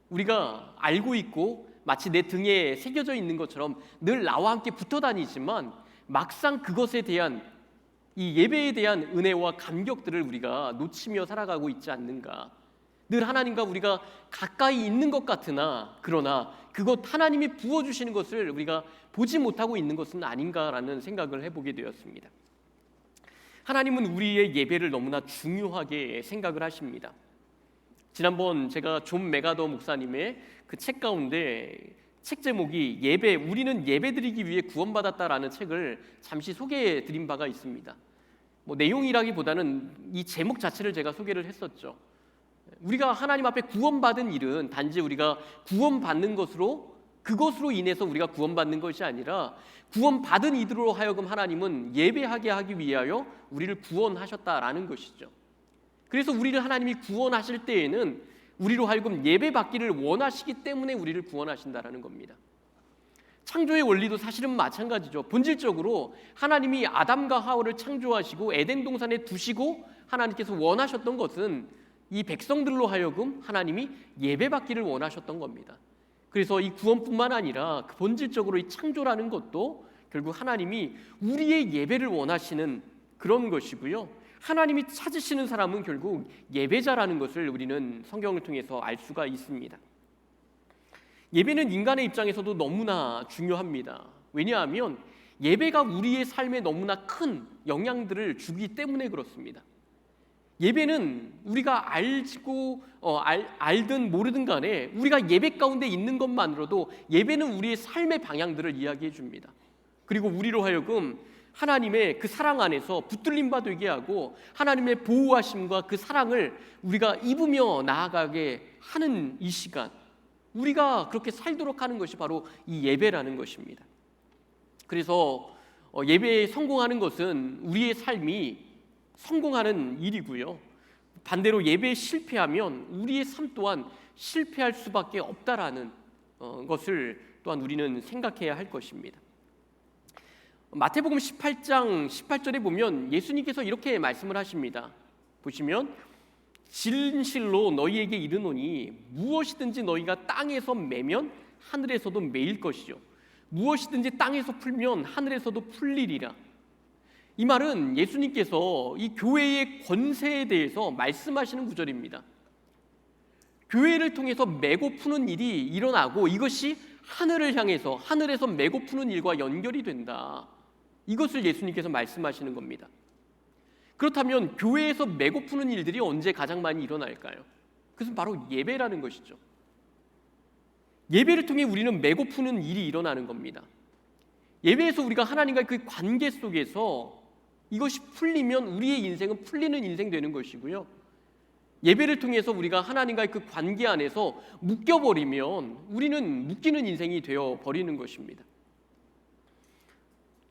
우리가 알고 있고 마치 내 등에 새겨져 있는 것처럼 늘 나와 함께 붙어 다니지만 막상 그것에 대한 이 예배에 대한 은혜와 감격들을 우리가 놓치며 살아가고 있지 않는가. 늘 하나님과 우리가 가까이 있는 것 같으나 그러나 그것 하나님이 부어주시는 것을 우리가 보지 못하고 있는 것은 아닌가라는 생각을 해보게 되었습니다. 하나님은 우리의 예배를 너무나 중요하게 생각을 하십니다. 지난번 제가 존 메가더 목사님의 그 책 가운데 책 제목이 예배, 우리는 예배드리기 위해 구원받았다라는 책을 잠시 소개해 드린 바가 있습니다. 내용이라기보다는 이 제목 자체를 제가 소개를 했었죠. 우리가 하나님 앞에 구원받은 일은 단지 우리가 구원받는 것으로 그것으로 인해서 우리가 구원받는 것이 아니라 구원받은 이들로 하여금 하나님은 예배하게 하기 위하여 우리를 구원하셨다라는 것이죠. 그래서 우리를 하나님이 구원하실 때에는 우리로 하여금 예배받기를 원하시기 때문에 우리를 구원하신다라는 겁니다. 창조의 원리도 사실은 마찬가지죠. 본질적으로 하나님이 아담과 하와를 창조하시고 에덴 동산에 두시고 하나님께서 원하셨던 것은 이 백성들로 하여금 하나님이 예배받기를 원하셨던 겁니다. 그래서 이 구원뿐만 아니라 본질적으로 이 창조라는 것도 결국 하나님이 우리의 예배를 원하시는 그런 것이고요. 하나님이 찾으시는 사람은 결국 예배자라는 것을 우리는 성경을 통해서 알 수가 있습니다. 예배는 인간의 입장에서도 너무나 중요합니다. 왜냐하면 예배가 우리의 삶에 너무나 큰 영향들을 주기 때문에 그렇습니다. 예배는 우리가 알든 모르든 간에 우리가 예배 가운데 있는 것만으로도 예배는 우리의 삶의 방향들을 이야기해 줍니다. 그리고 우리로 하여금 하나님의 그 사랑 안에서 붙들림 바 되게 하고 하나님의 보호하심과 그 사랑을 우리가 입으며 나아가게 하는 이 시간, 우리가 그렇게 살도록 하는 것이 바로 이 예배라는 것입니다. 그래서 예배에 성공하는 것은 우리의 삶이 성공하는 일이고요. 반대로 예배에 실패하면 우리의 삶 또한 실패할 수밖에 없다라는 것을 또한 우리는 생각해야 할 것입니다. 마태복음 18장 18절에 보면 예수님께서 이렇게 말씀을 하십니다. 보시면 진실로 너희에게 이르노니 무엇이든지 너희가 땅에서 매면 하늘에서도 매일 것이요 무엇이든지 땅에서 풀면 하늘에서도 풀리리라. 이 말은 예수님께서 이 교회의 권세에 대해서 말씀하시는 구절입니다. 교회를 통해서 메고 푸는 일이 일어나고 이것이 하늘을 향해서 하늘에서 메고 푸는 일과 연결이 된다. 이것을 예수님께서 말씀하시는 겁니다. 그렇다면 교회에서 메고 푸는 일들이 언제 가장 많이 일어날까요? 그것은 바로 예배라는 것이죠. 예배를 통해 우리는 메고 푸는 일이 일어나는 겁니다. 예배에서 우리가 하나님과의 그 관계 속에서 이것이 풀리면 우리의 인생은 풀리는 인생 되는 것이고요. 예배를 통해서 우리가 하나님과의 그 관계 안에서 묶여버리면 우리는 묶이는 인생이 되어버리는 것입니다.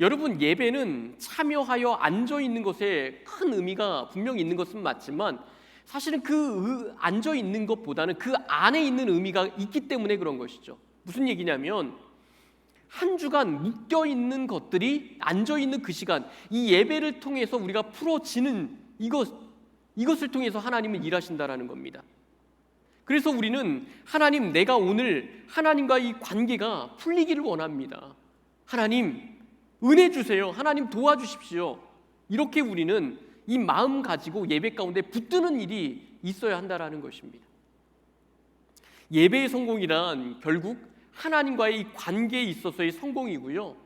여러분, 예배는 참여하여 앉아있는 것에 큰 의미가 분명히 있는 것은 맞지만 사실은 그 앉아있는 것보다는 그 안에 있는 의미가 있기 때문에 그런 것이죠. 무슨 얘기냐면 한 주간 묶여있는 것들이 앉아있는 그 시간, 이 예배를 통해서 우리가 풀어지는 이것을 통해서 하나님은 일하신다라는 겁니다. 그래서 우리는 하나님, 내가 오늘 하나님과 이 관계가 풀리기를 원합니다. 하나님, 은혜 주세요. 하나님 도와주십시오. 이렇게 우리는 이 마음 가지고 예배 가운데 붙드는 일이 있어야 한다라는 것입니다. 예배의 성공이란 결국 하나님과의 이 관계에 있어서의 성공이고요.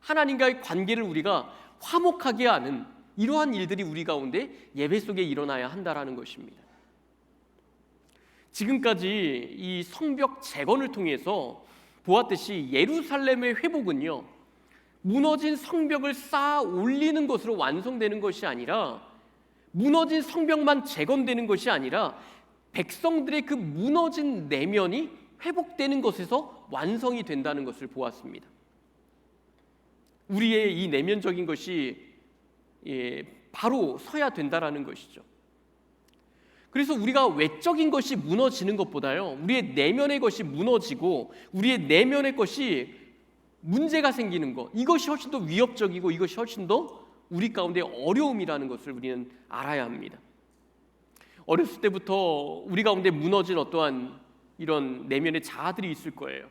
하나님과의 관계를 우리가 화목하게 하는 이러한 일들이 우리 가운데 예배 속에 일어나야 한다라는 것입니다. 지금까지 이 성벽 재건을 통해서 보았듯이 예루살렘의 회복은요, 무너진 성벽을 쌓아 올리는 것으로 완성되는 것이 아니라, 무너진 성벽만 재건되는 것이 아니라 백성들의 그 무너진 내면이 회복되는 것에서 완성이 된다는 것을 보았습니다. 우리의 이 내면적인 것이 바로 서야 된다라는 것이죠. 그래서 우리가 외적인 것이 무너지는 것보다요, 우리의 내면의 것이 무너지고 우리의 내면의 것이 문제가 생기는 것, 이것이 훨씬 더 위협적이고 이것이 훨씬 더 우리 가운데 어려움이라는 것을 우리는 알아야 합니다. 어렸을 때부터 우리 가운데 무너진 어떠한 이런 내면의 자아들이 있을 거예요.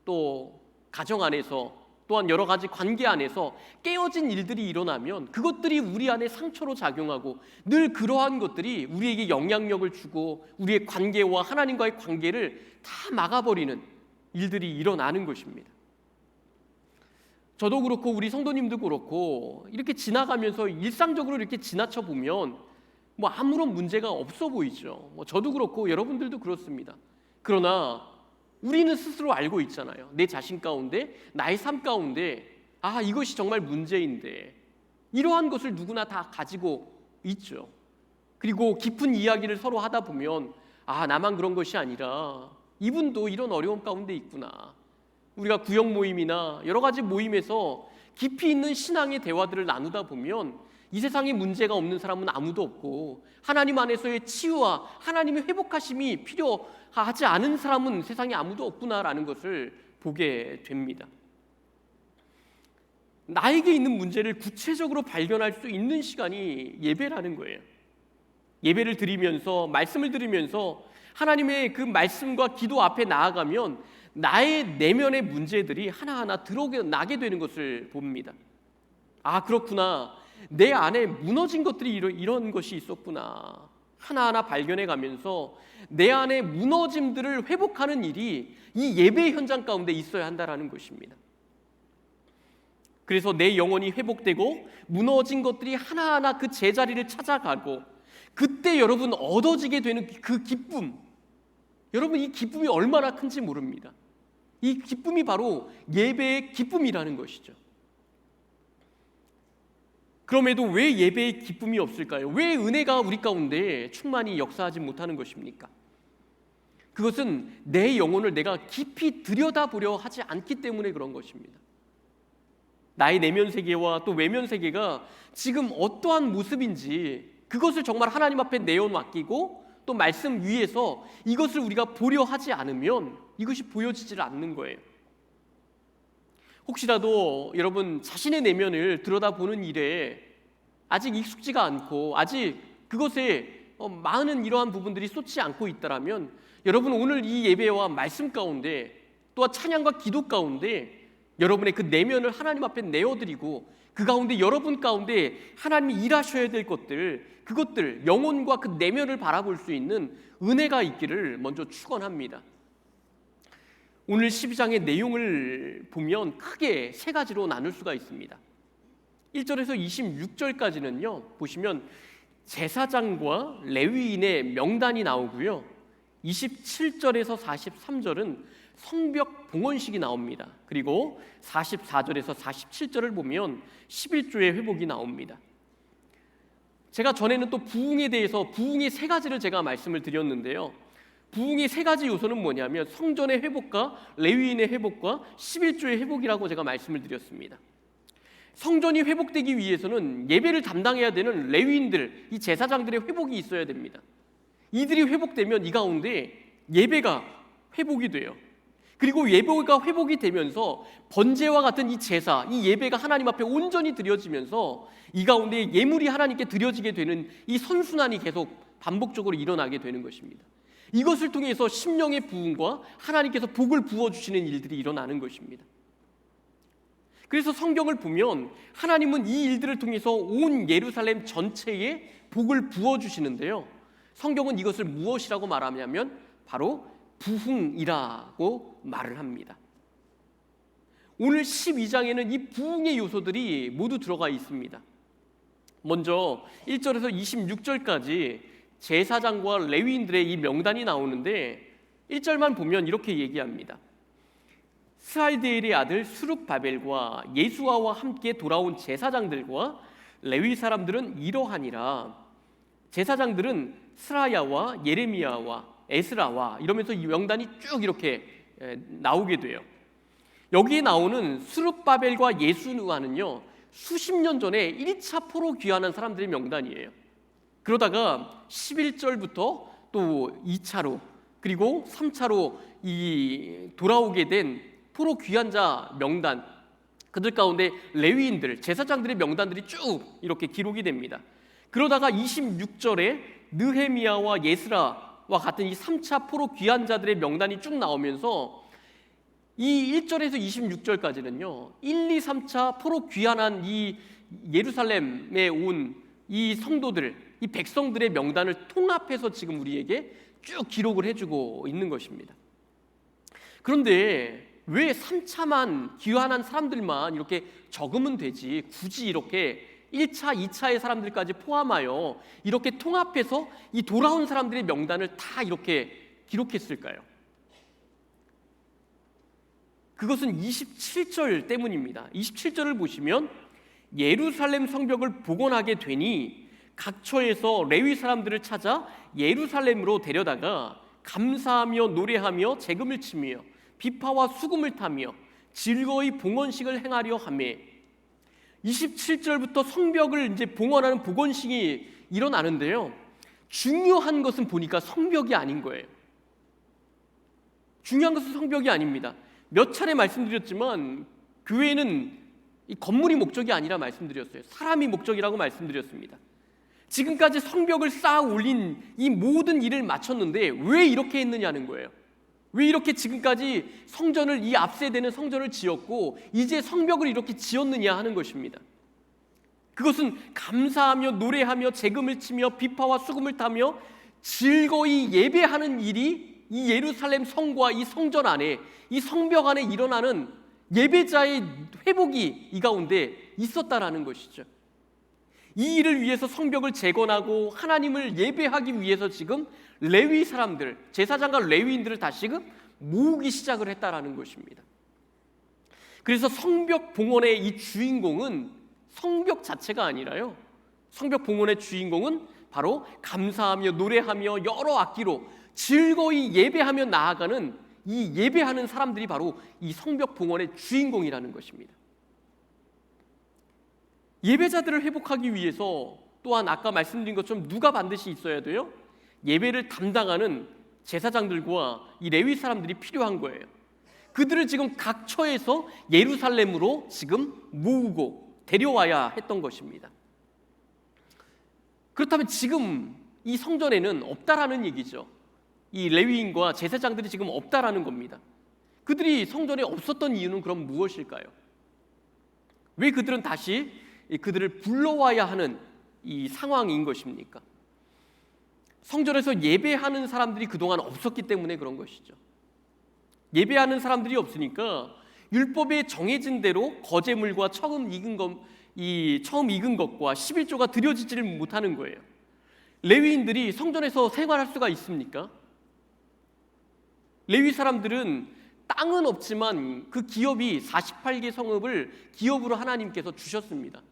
또 가정 안에서 또한 여러 가지 관계 안에서 깨어진 일들이 일어나면 그것들이 우리 안에 상처로 작용하고 늘 그러한 것들이 우리에게 영향력을 주고 우리의 관계와 하나님과의 관계를 다 막아버리는 일들이 일어나는 것입니다. 저도 그렇고 우리 성도님도 그렇고 이렇게 지나가면서 일상적으로 이렇게 지나쳐 보면 뭐 아무런 문제가 없어 보이죠. 저도 그렇고 여러분들도 그렇습니다. 그러나 우리는 스스로 알고 있잖아요. 내 자신 가운데, 나의 삶 가운데 이것이 정말 문제인데, 이러한 것을 누구나 다 가지고 있죠. 그리고 깊은 이야기를 서로 하다 보면 나만 그런 것이 아니라 이분도 이런 어려움 가운데 있구나. 우리가 구역 모임이나 여러 가지 모임에서 깊이 있는 신앙의 대화들을 나누다 보면 이 세상에 문제가 없는 사람은 아무도 없고 하나님 안에서의 치유와 하나님의 회복하심이 필요하지 않은 사람은 세상에 아무도 없구나라는 것을 보게 됩니다. 나에게 있는 문제를 구체적으로 발견할 수 있는 시간이 예배라는 거예요. 예배를 드리면서, 말씀을 들으면서 하나님의 그 말씀과 기도 앞에 나아가면 나의 내면의 문제들이 하나하나 드러나게 되는 것을 봅니다. 그렇구나. 내 안에 무너진 것들이 이런 것이 있었구나. 하나하나 발견해 가면서 내 안에 무너짐들을 회복하는 일이 이 예배의 현장 가운데 있어야 한다는 것입니다. 그래서 내 영혼이 회복되고 무너진 것들이 하나하나 그 제자리를 찾아가고 그때 여러분 얻어지게 되는 그 기쁨, 여러분 이 기쁨이 얼마나 큰지 모릅니다. 이 기쁨이 바로 예배의 기쁨이라는 것이죠. 그럼에도 왜 예배의 기쁨이 없을까요? 왜 은혜가 우리 가운데 충만히 역사하지 못하는 것입니까? 그것은 내 영혼을 내가 깊이 들여다보려 하지 않기 때문에 그런 것입니다. 나의 내면 세계와 또 외면 세계가 지금 어떠한 모습인지 그것을 정말 하나님 앞에 내어맡기고 또 말씀 위에서 이것을 우리가 보려 하지 않으면 이것이 보여지질 않는 거예요. 혹시라도 여러분 자신의 내면을 들여다보는 일에 아직 익숙지가 않고 아직 그것에 많은 이러한 부분들이 쏟지 않고 있다라면 여러분 오늘 이 예배와 말씀 가운데 또한 찬양과 기도 가운데 여러분의 그 내면을 하나님 앞에 내어드리고 그 가운데 여러분 가운데 하나님이 일하셔야 될 것들, 그것들 영혼과 그 내면을 바라볼 수 있는 은혜가 있기를 먼저 축원합니다. 오늘 12장의 내용을 보면 크게 세 가지로 나눌 수가 있습니다. 1절에서 26절까지는요, 보시면 제사장과 레위인의 명단이 나오고요, 27절에서 43절은 성벽 봉헌식이 나옵니다. 그리고 44절에서 47절을 보면 11조의 회복이 나옵니다. 제가 전에는 또 부흥에 대해서 부흥의 세 가지를 제가 말씀을 드렸는데요, 부흥의 세 가지 요소는 뭐냐면 성전의 회복과 레위인의 회복과 11조의 회복이라고 제가 말씀을 드렸습니다. 성전이 회복되기 위해서는 예배를 담당해야 되는 레위인들, 이 제사장들의 회복이 있어야 됩니다. 이들이 회복되면 이 가운데 예배가 회복이 돼요. 그리고 예배가 회복이 되면서 번제와 같은 이 제사, 이 예배가 하나님 앞에 온전히 드려지면서 이 가운데 예물이 하나님께 드려지게 되는 이 선순환이 계속 반복적으로 일어나게 되는 것입니다. 이것을 통해서 심령의 부흥과 하나님께서 복을 부어주시는 일들이 일어나는 것입니다. 그래서 성경을 보면 하나님은 이 일들을 통해서 온 예루살렘 전체에 복을 부어주시는데요, 성경은 이것을 무엇이라고 말하냐면 바로 부흥이라고 말을 합니다. 오늘 12장에는 이 부흥의 요소들이 모두 들어가 있습니다. 먼저 1절에서 26절까지 제사장과 레위인들의 이 명단이 나오는데 1절만 보면 이렇게 얘기합니다. 스알디엘의 아들 수룹바벨과 예수아와 함께 돌아온 제사장들과 레위 사람들은 이러하니라. 제사장들은 스라야와 예레미야와 에스라와 이러면서 이 명단이 쭉 이렇게 나오게 돼요. 여기에 나오는 수룹바벨과 예수아는요, 수십 년 전에 1차 포로 귀환한 사람들의 명단이에요. 그러다가 11절부터 또 2차로 그리고 3차로 이 돌아오게 된 포로 귀환자 명단, 그들 가운데 레위인들, 제사장들의 명단들이 쭉 이렇게 기록이 됩니다. 그러다가 26절에 느헤미야와 예스라와 같은 이 3차 포로 귀환자들의 명단이 쭉 나오면서 이 1절에서 26절까지는요 1, 2, 3차 포로 귀환한 이 예루살렘에 온 이 성도들, 이 백성들의 명단을 통합해서 지금 우리에게 쭉 기록을 해주고 있는 것입니다. 그런데 왜 3차만 귀환한 사람들만 이렇게 적으면 되지 굳이 이렇게 1차, 2차의 사람들까지 포함하여 이렇게 통합해서 이 돌아온 사람들의 명단을 다 이렇게 기록했을까요? 그것은 27절 때문입니다. 27절을 보시면 예루살렘 성벽을 복원하게 되니 각처에서 레위 사람들을 찾아 예루살렘으로 데려다가 감사하며 노래하며 재금을 치며 비파와 수금을 타며 즐거이 봉헌식을 행하려 하매 27절부터 성벽을 이제 봉헌하는 복원식이 일어나는데요. 중요한 것은 보니까 성벽이 아닌 거예요. 중요한 것은 성벽이 아닙니다. 몇 차례 말씀드렸지만 교회는 이 건물이 목적이 아니라 말씀드렸어요. 사람이 목적이라고 말씀드렸습니다. 지금까지 성벽을 쌓아 올린 이 모든 일을 마쳤는데 왜 이렇게 했느냐는 거예요. 왜 이렇게 지금까지 성전을, 이 앞세대는 성전을 지었고 이제 성벽을 이렇게 지었느냐 하는 것입니다. 그것은 감사하며 노래하며 재금을 치며 비파와 수금을 타며 즐거이 예배하는 일이 이 예루살렘 성과 이 성전 안에, 이 성벽 안에 일어나는 예배자의 회복이 이 가운데 있었다라는 것이죠. 이 일을 위해서 성벽을 재건하고 하나님을 예배하기 위해서 지금 레위 사람들, 제사장과 레위인들을 다시금 모으기 시작을 했다라는 것입니다. 그래서 성벽 봉헌의 이 주인공은 성벽 자체가 아니라요, 성벽 봉헌의 주인공은 바로 감사하며 노래하며 여러 악기로 즐거이 예배하며 나아가는 이 예배하는 사람들이 바로 이 성벽 봉헌의 주인공이라는 것입니다. 예배자들을 회복하기 위해서 또한 아까 말씀드린 것처럼 누가 반드시 있어야 돼요? 예배를 담당하는 제사장들과 이 레위 사람들이 필요한 거예요. 그들을 지금 각처에서 예루살렘으로 지금 모으고 데려와야 했던 것입니다. 그렇다면 지금 이 성전에는 없다라는 얘기죠. 이 레위인과 제사장들이 지금 없다라는 겁니다. 그들이 성전에 없었던 이유는 그럼 무엇일까요? 왜 그들은 다시 그들을 불러와야 하는 이 상황인 것입니까? 성전에서 예배하는 사람들이 그동안 없었기 때문에 그런 것이죠. 예배하는 사람들이 없으니까 율법에 정해진 대로 거제물과 처음 익은 것과 11조가 드려지지를 못하는 거예요. 레위인들이 성전에서 생활할 수가 있습니까? 레위 사람들은 땅은 없지만 그 기업이 48개 성읍을 기업으로 하나님께서 주셨습니다.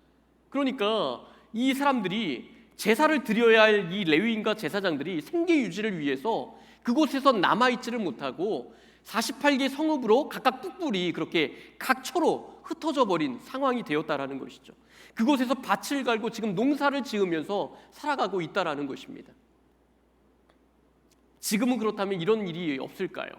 그러니까 이 사람들이 제사를 드려야 할 이 레위인과 제사장들이 생계 유지를 위해서 그곳에서 남아있지를 못하고 48개 성읍으로 각각 뿔뿔이 그렇게 각처로 흩어져 버린 상황이 되었다라는 것이죠. 그곳에서 밭을 갈고 지금 농사를 지으면서 살아가고 있다라는 것입니다. 지금은 그렇다면 이런 일이 없을까요?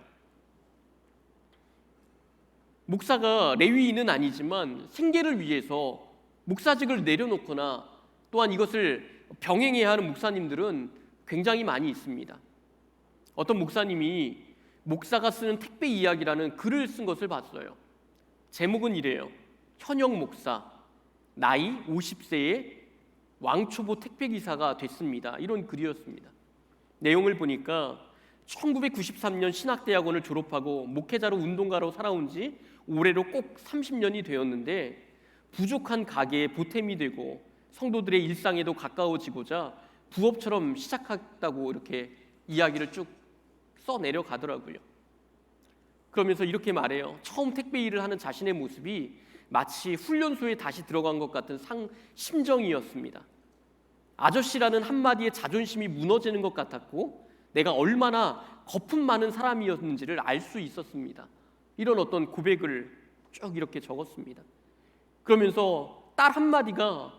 목사가 레위인은 아니지만 생계를 위해서 목사직을 내려놓거나 또한 이것을 병행해야 하는 목사님들은 굉장히 많이 있습니다. 어떤 목사님이 목사가 쓰는 택배 이야기라는 글을 쓴 것을 봤어요. 제목은 이래요. 현역 목사, 나이 50세에 왕초보 택배기사가 됐습니다. 이런 글이었습니다. 내용을 보니까 1993년 신학대학원을 졸업하고 목회자로 운동가로 살아온 지 올해로 꼭 30년이 되었는데 부족한 가게에 보탬이 되고 성도들의 일상에도 가까워지고자 부업처럼 시작했다고 이렇게 이야기를 쭉 써내려 가더라고요. 그러면서 이렇게 말해요. 처음 택배 일을 하는 자신의 모습이 마치 훈련소에 다시 들어간 것 같은 심정이었습니다. 아저씨라는 한마디에 자존심이 무너지는 것 같았고 내가 얼마나 거품 많은 사람이었는지를 알 수 있었습니다. 이런 어떤 고백을 쭉 이렇게 적었습니다. 그러면서 딸 한마디가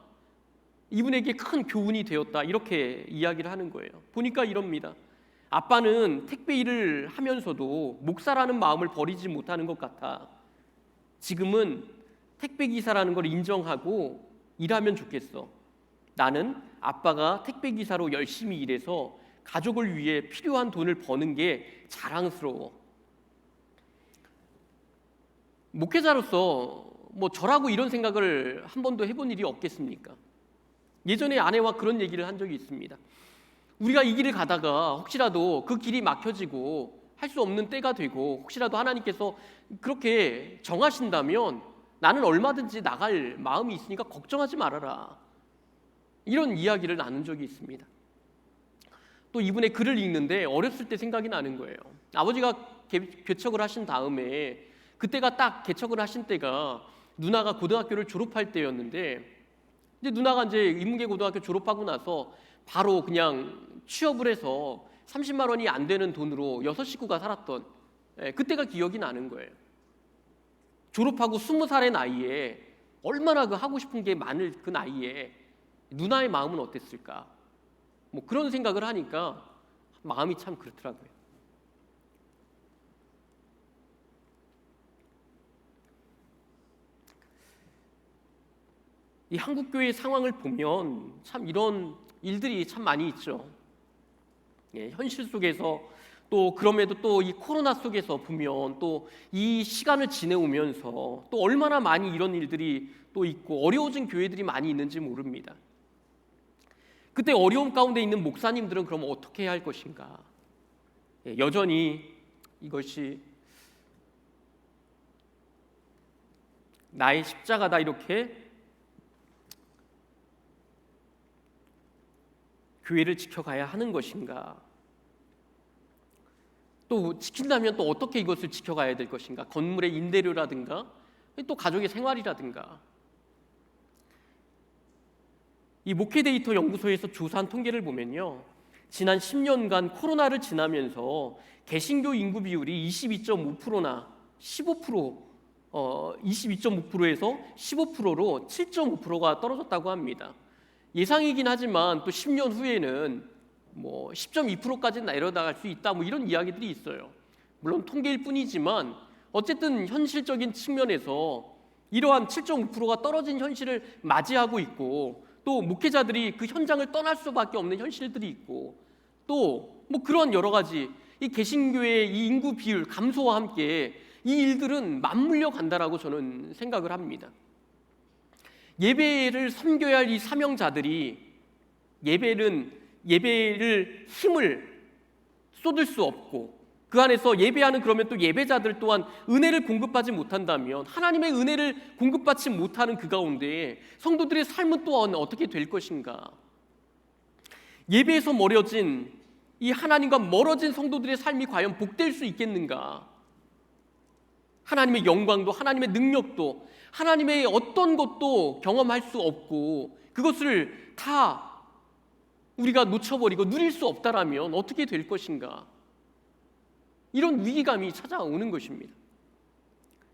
이분에게 큰 교훈이 되었다 이렇게 이야기를 하는 거예요. 보니까 이럽니다. 아빠는 택배 일을 하면서도 목사라는 마음을 버리지 못하는 것 같아. 지금은 택배 기사라는 걸 인정하고 일하면 좋겠어. 나는 아빠가 택배 기사로 열심히 일해서 가족을 위해 필요한 돈을 버는 게 자랑스러워. 목회자로서 저라고 이런 생각을 한 번도 해본 일이 없겠습니까? 예전에 아내와 그런 얘기를 한 적이 있습니다. 우리가 이 길을 가다가 혹시라도 그 길이 막혀지고 할 수 없는 때가 되고 혹시라도 하나님께서 그렇게 정하신다면 나는 얼마든지 나갈 마음이 있으니까 걱정하지 말아라. 이런 이야기를 나눈 적이 있습니다. 또 이분의 글을 읽는데 어렸을 때 생각이 나는 거예요. 아버지가 개척을 하신 다음에 그때가 딱 개척을 하신 때가 누나가 고등학교를 졸업할 때였는데 이제 누나가 이제 인문계 고등학교 졸업하고 나서 바로 그냥 취업을 해서 30만 원이 안 되는 돈으로 6식구가 살았던 그때가 기억이 나는 거예요. 졸업하고 20살의 나이에 얼마나 하고 싶은 게 많을 그 나이에 누나의 마음은 어땠을까? 그런 생각을 하니까 마음이 참 그렇더라고요. 이 한국교회의 상황을 보면 참 이런 일들이 참 많이 있죠. 현실 속에서 또 그럼에도 또 이 코로나 속에서 보면 또 이 시간을 지내오면서 또 얼마나 많이 이런 일들이 또 있고 어려워진 교회들이 많이 있는지 모릅니다. 그때 어려움 가운데 있는 목사님들은 그럼 어떻게 해야 할 것인가? 여전히 이것이 나의 십자가다 이렇게 교회를 지켜가야 하는 것인가? 또 지킨다면 또 어떻게 이것을 지켜가야 될 것인가? 건물의 임대료라든가 또 가족의 생활이라든가. 이 목회데이터 연구소에서 조사한 통계를 보면요, 지난 10년간 코로나를 지나면서 개신교 인구 비율이 22.5%나 22.5%에서 15%로 7.5%가 떨어졌다고 합니다. 예상이긴 하지만 또 10년 후에는 10.2%까지 내려나갈 수 있다 이런 이야기들이 있어요. 물론 통계일 뿐이지만 어쨌든 현실적인 측면에서 이러한 7.5%가 떨어진 현실을 맞이하고 있고 또 목회자들이 그 현장을 떠날 수밖에 없는 현실들이 있고 또 그런 여러 가지 이 개신교의 이 인구 비율 감소와 함께 이 일들은 맞물려 간다라고 저는 생각을 합니다. 예배를 섬겨야 할 이 사명자들이 예배를 힘을 쏟을 수 없고 그 안에서 예배하는 그러면 또 예배자들 또한 은혜를 공급하지 못한다면 하나님의 은혜를 공급받지 못하는 그 가운데 성도들의 삶은 또한 어떻게 될 것인가? 예배에서 멀어진 이 하나님과 멀어진 성도들의 삶이 과연 복될 수 있겠는가? 하나님의 영광도 하나님의 능력도 하나님의 어떤 것도 경험할 수 없고 그것을 다 우리가 놓쳐버리고 누릴 수 없다라면 어떻게 될 것인가? 이런 위기감이 찾아오는 것입니다.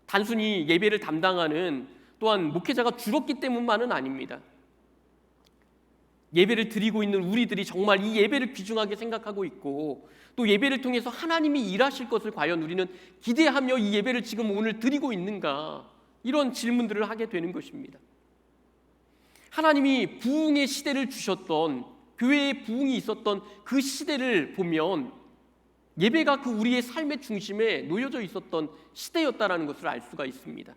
단순히 예배를 담당하는 또한 목회자가 줄었기 때문만은 아닙니다. 예배를 드리고 있는 우리들이 정말 이 예배를 귀중하게 생각하고 있고 또 예배를 통해서 하나님이 일하실 것을 과연 우리는 기대하며 이 예배를 지금 오늘 드리고 있는가? 이런 질문들을 하게 되는 것입니다. 하나님이 부흥의 시대를 주셨던 교회의 부흥이 있었던 그 시대를 보면 예배가 그 우리의 삶의 중심에 놓여져 있었던 시대였다라는 것을 알 수가 있습니다.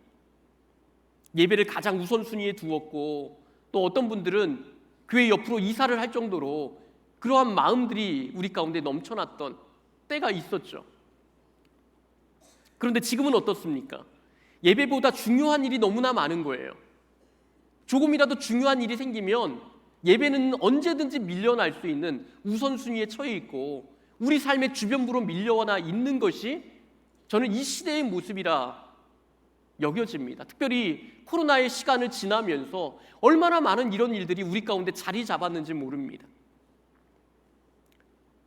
예배를 가장 우선순위에 두었고 또 어떤 분들은 교회 옆으로 이사를 할 정도로 그러한 마음들이 우리 가운데 넘쳐났던 때가 있었죠. 그런데 지금은 어떻습니까? 예배보다 중요한 일이 너무나 많은 거예요. 조금이라도 중요한 일이 생기면 예배는 언제든지 밀려날 수 있는 우선순위에 처해 있고 우리 삶의 주변부로 밀려나 있는 것이 저는 이 시대의 모습이라 여겨집니다. 특별히 코로나의 시간을 지나면서 얼마나 많은 이런 일들이 우리 가운데 자리 잡았는지 모릅니다.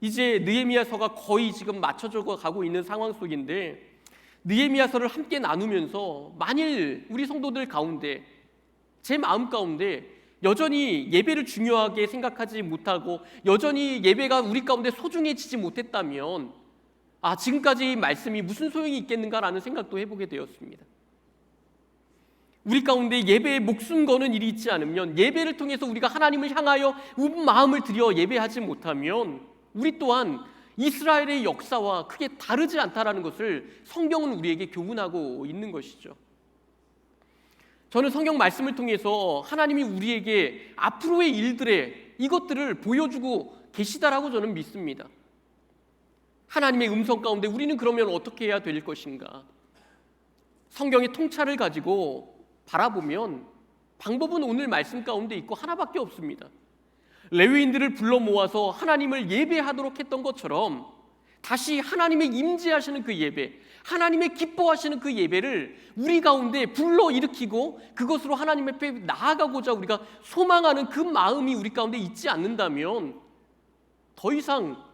이제 느헤미야서가 거의 지금 맞춰져 가고 있는 상황 속인데 느헤미야서를 함께 나누면서 만일 우리 성도들 가운데 제 마음 가운데 여전히 예배를 중요하게 생각하지 못하고 여전히 예배가 우리 가운데 소중해지지 못했다면 지금까지 말씀이 무슨 소용이 있겠는가라는 생각도 해보게 되었습니다. 우리 가운데 예배에 목숨 거는 일이 있지 않으면 예배를 통해서 우리가 하나님을 향하여 온 마음을 들여 예배하지 못하면 우리 또한 이스라엘의 역사와 크게 다르지 않다라는 것을 성경은 우리에게 교훈하고 있는 것이죠. 저는 성경 말씀을 통해서 하나님이 우리에게 앞으로의 일들에 이것들을 보여주고 계시다라고 저는 믿습니다. 하나님의 음성 가운데 우리는 그러면 어떻게 해야 될 것인가? 성경의 통찰을 가지고 바라보면 방법은 오늘 말씀 가운데 있고 하나밖에 없습니다. 레위인들을 불러 모아서 하나님을 예배하도록 했던 것처럼 다시 하나님의 임재하시는 그 예배, 하나님의 기뻐하시는 그 예배를 우리 가운데 불러일으키고 그것으로 하나님 앞에 나아가고자 우리가 소망하는 그 마음이 우리 가운데 있지 않는다면 더 이상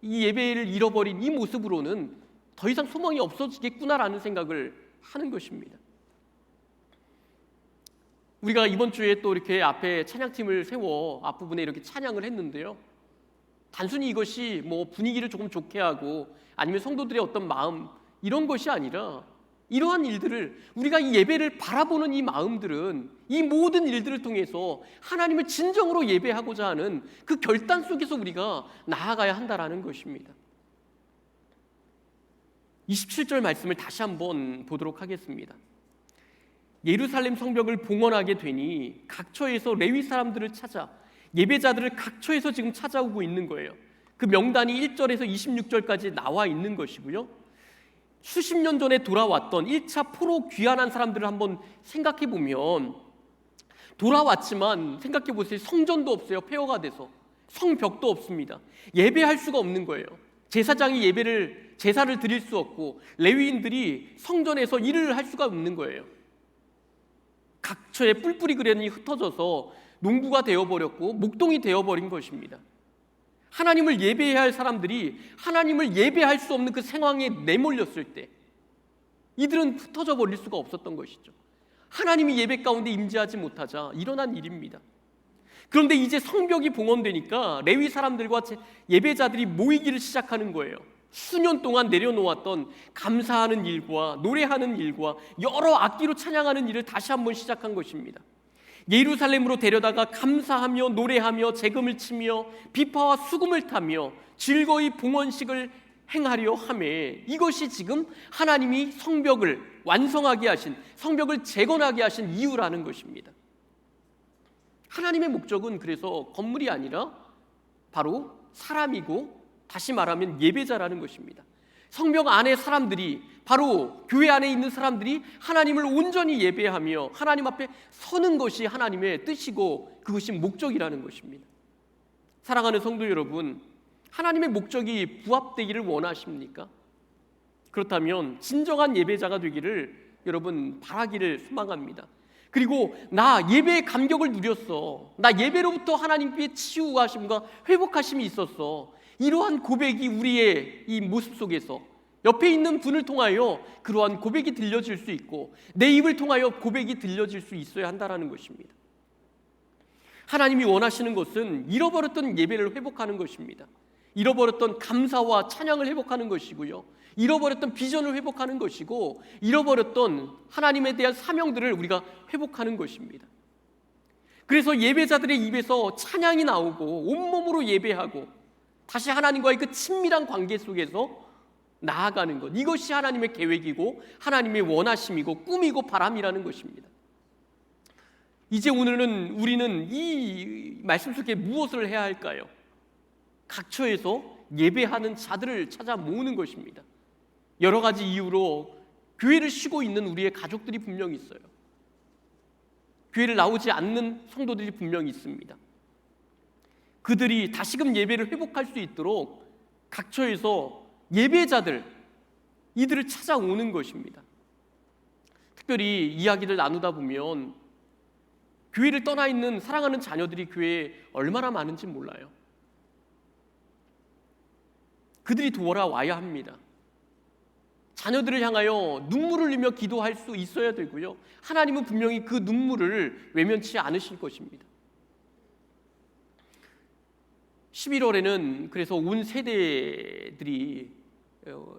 이 예배를 잃어버린 이 모습으로는 더 이상 소망이 없어지겠구나라는 생각을 하는 것입니다. 우리가 이번 주에 또 이렇게 앞에 찬양팀을 세워 앞부분에 이렇게 찬양을 했는데요. 단순히 이것이 뭐 분위기를 조금 좋게 하고 아니면 성도들의 어떤 마음 이런 것이 아니라 이러한 일들을 우리가 이 예배를 바라보는 이 마음들은 이 모든 일들을 통해서 하나님을 진정으로 예배하고자 하는 그 결단 속에서 우리가 나아가야 한다라는 것입니다. 27절 말씀을 다시 한번 보도록 하겠습니다. 예루살렘 성벽을 봉헌하게 되니 각처에서 레위 사람들을 찾아 예배자들을 각처에서 지금 찾아오고 있는 거예요. 그 명단이 1절에서 26절까지 나와 있는 것이고요. 수십 년 전에 돌아왔던 1차 포로 귀환한 사람들을 한번 생각해 보면 돌아왔지만 생각해 보세요. 성전도 없어요. 폐허가 돼서 성벽도 없습니다. 예배할 수가 없는 거예요. 제사장이 제사를 드릴 수 없고 레위인들이 성전에서 일을 할 수가 없는 거예요. 각처에 뿔뿔이 그레니 흩어져서 농부가 되어버렸고 목동이 되어버린 것입니다. 하나님을 예배해야 할 사람들이 하나님을 예배할 수 없는 그 상황에 내몰렸을 때 이들은 흩어져 버릴 수가 없었던 것이죠. 하나님이 예배 가운데 임재하지 못하자 일어난 일입니다. 그런데 이제 성벽이 봉헌되니까 레위 사람들과 예배자들이 모이기를 시작하는 거예요. 수년 동안 내려놓았던 감사하는 일과 노래하는 일과 여러 악기로 찬양하는 일을 다시 한번 시작한 것입니다. 예루살렘으로 데려다가 감사하며 노래하며 재금을 치며 비파와 수금을 타며 즐거이 봉헌식을 행하려 하매 이것이 지금 하나님이 성벽을 완성하게 하신 성벽을 재건하게 하신 이유라는 것입니다. 하나님의 목적은 그래서 건물이 아니라 바로 사람이고, 다시 말하면 예배자라는 것입니다. 성경 안에 사람들이, 바로 교회 안에 있는 사람들이 하나님을 온전히 예배하며 하나님 앞에 서는 것이 하나님의 뜻이고 그것이 목적이라는 것입니다. 사랑하는 성도 여러분, 하나님의 목적이 부합되기를 원하십니까? 그렇다면 진정한 예배자가 되기를 여러분 바라기를 소망합니다. 그리고 나 예배의 감격을 누렸어, 나 예배로부터 하나님께 치유하심과 회복하심이 있었어, 이러한 고백이 우리의 이 모습 속에서 옆에 있는 분을 통하여 그러한 고백이 들려질 수 있고, 내 입을 통하여 고백이 들려질 수 있어야 한다는 것입니다. 하나님이 원하시는 것은 잃어버렸던 예배를 회복하는 것입니다. 잃어버렸던 감사와 찬양을 회복하는 것이고요, 잃어버렸던 비전을 회복하는 것이고, 잃어버렸던 하나님에 대한 사명들을 우리가 회복하는 것입니다. 그래서 예배자들의 입에서 찬양이 나오고 온몸으로 예배하고 다시 하나님과의 그 친밀한 관계 속에서 나아가는 것, 이것이 하나님의 계획이고 하나님의 원하심이고 꿈이고 바람이라는 것입니다. 이제 오늘은 우리는 이 말씀 속에 무엇을 해야 할까요? 각처에서 예배하는 자들을 찾아 모으는 것입니다. 여러 가지 이유로 교회를 쉬고 있는 우리의 가족들이 분명히 있어요. 교회를 나오지 않는 성도들이 분명히 있습니다. 그들이 다시금 예배를 회복할 수 있도록 각처에서 예배자들, 이들을 찾아오는 것입니다. 특별히 이야기를 나누다 보면 교회를 떠나 있는 사랑하는 자녀들이 교회에 얼마나 많은지 몰라요. 그들이 돌아와야 합니다. 자녀들을 향하여 눈물을 흘리며 기도할 수 있어야 되고요, 하나님은 분명히 그 눈물을 외면치 않으실 것입니다. 11월에는 그래서 온 세대들이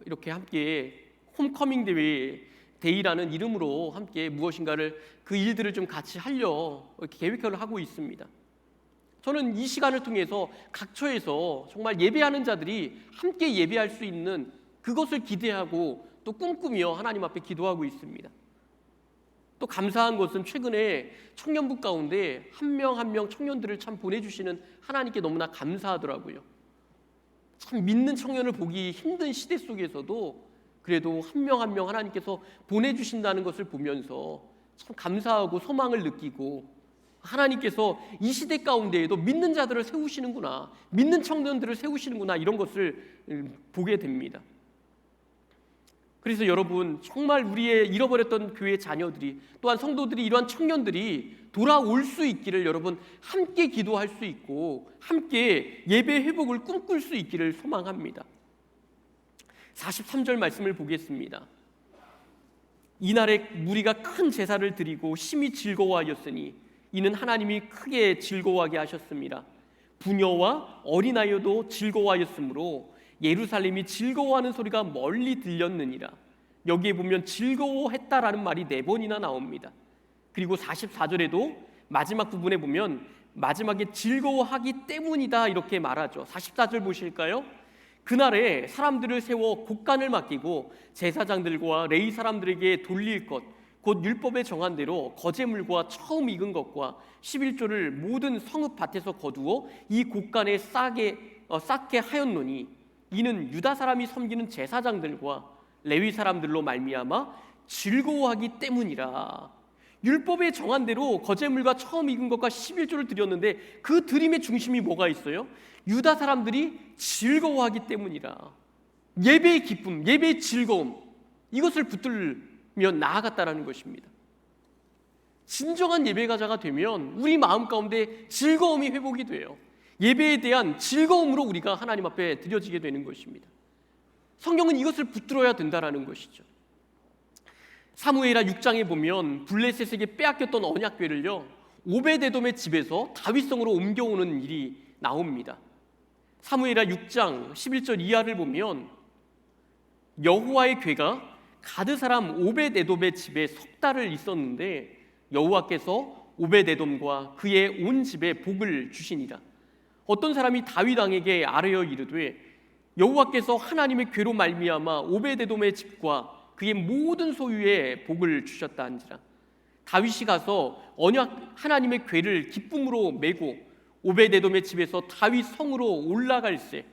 이렇게 함께 홈커밍 데이라는 이름으로 함께 무엇인가를, 그 일들을 좀 같이 하려 이렇게 계획을 하고 있습니다. 저는 이 시간을 통해서 각처에서 정말 예배하는 자들이 함께 예배할 수 있는 그것을 기대하고 또 꿈꾸며 하나님 앞에 기도하고 있습니다. 또 감사한 것은 최근에 청년부 가운데 한 명 한 명 청년들을 참 보내주시는 하나님께 너무나 감사하더라고요. 참 믿는 청년을 보기 힘든 시대 속에서도 그래도 한 명 한 명 하나님께서 보내주신다는 것을 보면서 참 감사하고 소망을 느끼고, 하나님께서 이 시대 가운데에도 믿는 자들을 세우시는구나, 믿는 청년들을 세우시는구나, 이런 것을 보게 됩니다. 그래서 여러분, 정말 우리의 잃어버렸던 교회 자녀들이, 또한 성도들이, 이러한 청년들이 돌아올 수 있기를 여러분 함께 기도할 수 있고 함께 예배 회복을 꿈꿀 수 있기를 소망합니다. 43절 말씀을 보겠습니다. 이날에 무리가 큰 제사를 드리고 심히 즐거워하였으니 이는 하나님이 크게 즐거워하게 하셨습니다. 부녀와 어린아이도 즐거워하였으므로 예루살렘이 즐거워하는 소리가 멀리 들렸느니라. 여기에 보면 즐거워했다라는 말이 4번이나 나옵니다. 그리고 44절에도 마지막 부분에 보면 마지막에 즐거워하기 때문이다 이렇게 말하죠. 44절 보실까요? 그날에 사람들을 세워 곡간을 맡기고 제사장들과 레위 사람들에게 돌릴 것, 곧 율법에 정한 대로 거제물과 처음 익은 것과 11조를 모든 성읍 밭에서 거두어 이 곡간에 쌓게 하였노니 이는 유다 사람이 섬기는 제사장들과 레위 사람들로 말미암아 즐거워하기 때문이라. 율법에 정한 대로 거제물과 처음 익은 것과 11조를 드렸는데 그 드림의 중심이 뭐가 있어요? 유다 사람들이 즐거워하기 때문이라. 예배의 기쁨, 예배의 즐거움, 이것을 붙들며 나아갔다라는 것입니다. 진정한 예배가자가 되면 우리 마음 가운데 즐거움이 회복이 돼요. 예배에 대한 즐거움으로 우리가 하나님 앞에 드려지게 되는 것입니다. 성경은 이것을 붙들어야 된다라는 것이죠. 사무엘하 6장에 보면 블레셋에게 빼앗겼던 언약궤를요 오베데돔의 집에서 다윗성으로 옮겨오는 일이 나옵니다. 사무엘하 6장 11절 이하를 보면 여호와의 궤가 가드 사람 오베데돔의 집에 석 달을 있었는데 여호와께서 오베데돔과 그의 온 집에 복을 주시니라. 어떤 사람이 다윗 왕에게 아뢰어 이르되 여호와께서 하나님의 궤로 말미암아 오베데돔의 집과 그의 모든 소유에 복을 주셨다 한지라. 다윗이 가서 언약 하나님의 궤를 기쁨으로 메고 오베데돔의 집에서 다윗 성으로 올라갈새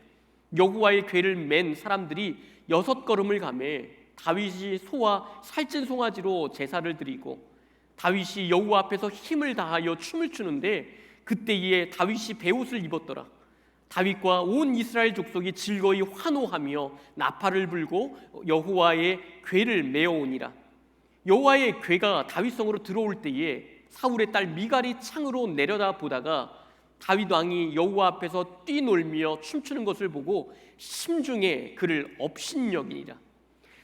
여호와의 궤를 맨 사람들이 6걸음을 가매 다윗이 소와 살찐 송아지로 제사를 드리고 다윗이 여호와 앞에서 힘을 다하여 춤을 추는데 그때에 다윗이 베옷을 입었더라. 다윗과 온 이스라엘 족속이 즐거이 환호하며 나팔을 불고 여호와의 궤를 메어오니라. 여호와의 궤가 다윗성으로 들어올 때에 사울의 딸 미갈이 창으로 내려다 보다가 다윗 왕이 여호와 앞에서 뛰놀며 춤추는 것을 보고 심중에 그를 업신여기니라.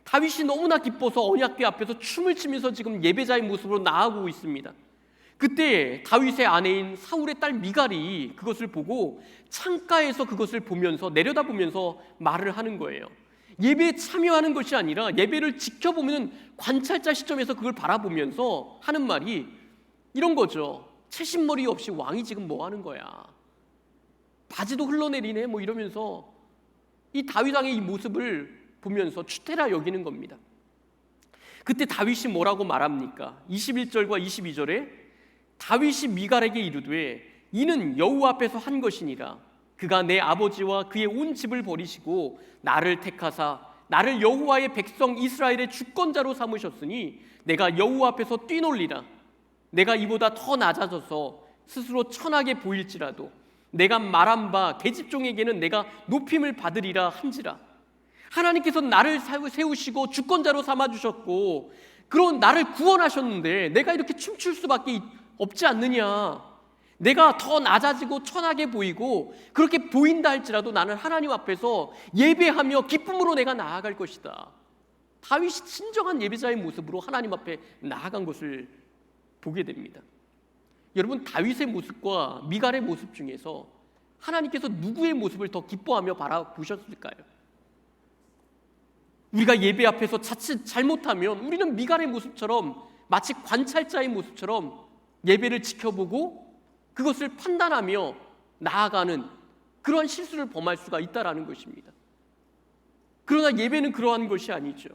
다윗이 너무나 기뻐서 언약궤 앞에서 춤을 추면서 지금 예배자의 모습으로 나아가고 있습니다. 그때 다윗의 아내인 사울의 딸 미갈이 그것을 보고 창가에서 그것을 보면서 내려다보면서 말을 하는 거예요. 예배에 참여하는 것이 아니라 예배를 지켜보는 관찰자 시점에서 그걸 바라보면서 하는 말이 이런 거죠. 채신머리 없이 왕이 지금 뭐 하는 거야? 바지도 흘러내리네 뭐 이러면서 이 다윗 왕의 이 모습을 보면서 추태라 여기는 겁니다. 그때 다윗이 뭐라고 말합니까? 21절과 22절에 다윗이 미갈에게 이르되 이는 여호와 앞에서 한 것이니라. 그가 내 아버지와 그의 온 집을 버리시고 나를 택하사 나를 여호와의 백성 이스라엘의 주권자로 삼으셨으니 내가 여호와 앞에서 뛰놀리라. 내가 이보다 더 낮아져서 스스로 천하게 보일지라도 내가 말한 바 계집종에게는 내가 높임을 받으리라 한지라. 하나님께서 나를 세우시고 주권자로 삼아주셨고 그런 나를 구원하셨는데 내가 이렇게 춤출 수밖에 없지 않느냐. 내가 더 낮아지고 천하게 보이고 그렇게 보인다 할지라도 나는 하나님 앞에서 예배하며 기쁨으로 내가 나아갈 것이다. 다윗이 진정한 예배자의 모습으로 하나님 앞에 나아간 것을 보게 됩니다. 여러분, 다윗의 모습과 미갈의 모습 중에서 하나님께서 누구의 모습을 더 기뻐하며 바라보셨을까요? 우리가 예배 앞에서 자칫 잘못하면 우리는 미갈의 모습처럼 마치 관찰자의 모습처럼 예배를 지켜보고 그것을 판단하며 나아가는 그러한 실수를 범할 수가 있다라는 것입니다. 그러나 예배는 그러한 것이 아니죠.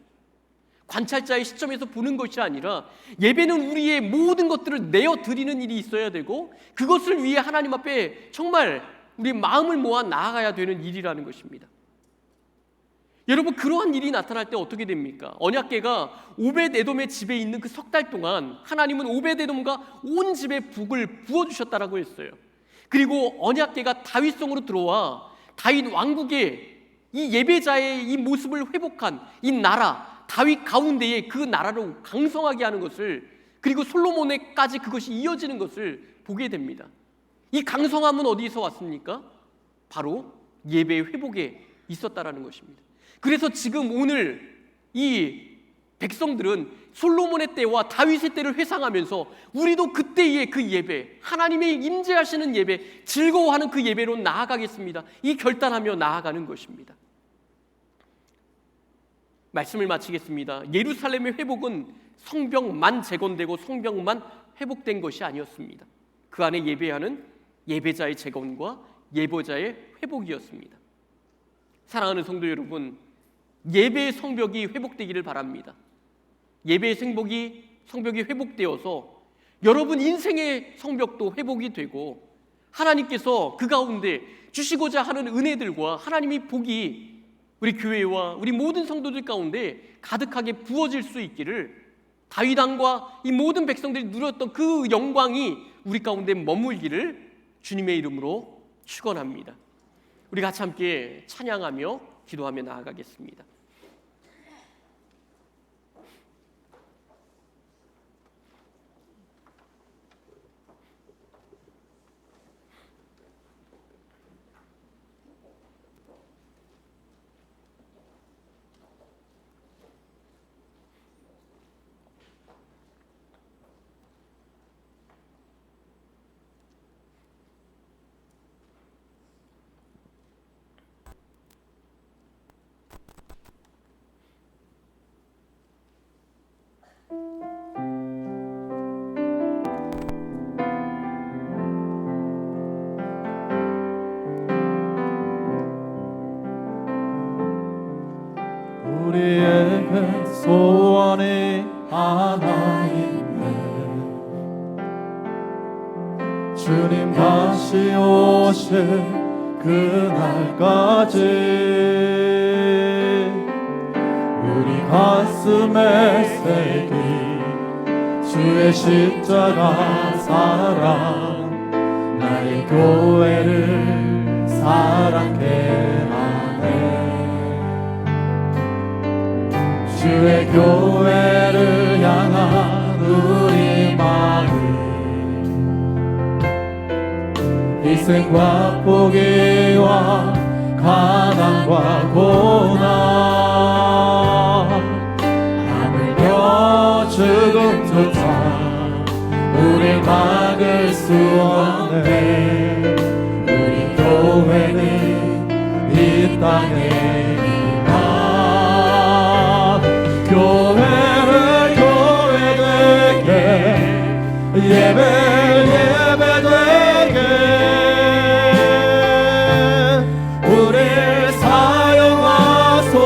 관찰자의 시점에서 보는 것이 아니라 예배는 우리의 모든 것들을 내어드리는 일이 있어야 되고 그것을 위해 하나님 앞에 정말 우리 마음을 모아 나아가야 되는 일이라는 것입니다. 여러분, 그러한 일이 나타날 때 어떻게 됩니까? 언약궤가 오벳에돔의 집에 있는 그 석 달 동안 하나님은 오벳에돔과 온 집에 복을 부어주셨다라고 했어요. 그리고 언약궤가 다윗성으로 들어와 다윗 왕국의 이 예배자의 이 모습을 회복한 이 나라 다윗 가운데에 그 나라를 강성하게 하는 것을, 그리고 솔로몬에까지 그것이 이어지는 것을 보게 됩니다. 이 강성함은 어디서 왔습니까? 바로 예배의 회복에 있었다라는 것입니다. 그래서 지금 오늘 이 백성들은 솔로몬의 때와 다윗의 때를 회상하면서 우리도 그때의 그 예배, 하나님의 임재하시는 예배, 즐거워하는 그 예배로 나아가겠습니다. 이 결단하며 나아가는 것입니다. 말씀을 마치겠습니다. 예루살렘의 회복은 성벽만 재건되고 성벽만 회복된 것이 아니었습니다. 그 안에 예배하는 예배자의 재건과 예배자의 회복이었습니다. 사랑하는 성도 여러분, 예배의 성벽이 회복되기를 바랍니다. 예배의 성벽이 회복되어서 여러분 인생의 성벽도 회복이 되고 하나님께서 그 가운데 주시고자 하는 은혜들과 하나님의 복이 우리 교회와 우리 모든 성도들 가운데 가득하게 부어질 수 있기를, 다윗 왕과 이 모든 백성들이 누렸던 그 영광이 우리 가운데 머물기를 주님의 이름으로 축원합니다. 우리 같이 함께 찬양하며 기도하며 나아가겠습니다. 우리에게 소원이 하나 있네. 주님 다시 오실 그날까지 우리 가슴에 새긴 주의 십자가 사랑 나의 교회를 사랑케 하네. 주의 교회를 향한 우리 마음 희생과 포기와 가난과 고난 하물며 죽음조차 우릴 막을 수 없네. 우리 교회는 이 땅에 이만 교회를 교회되게 예배되게 우릴 사용하소서.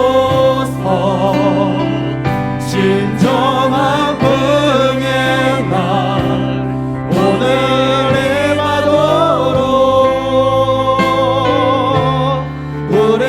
진정한 흥의 날 오늘 임하도록 우릴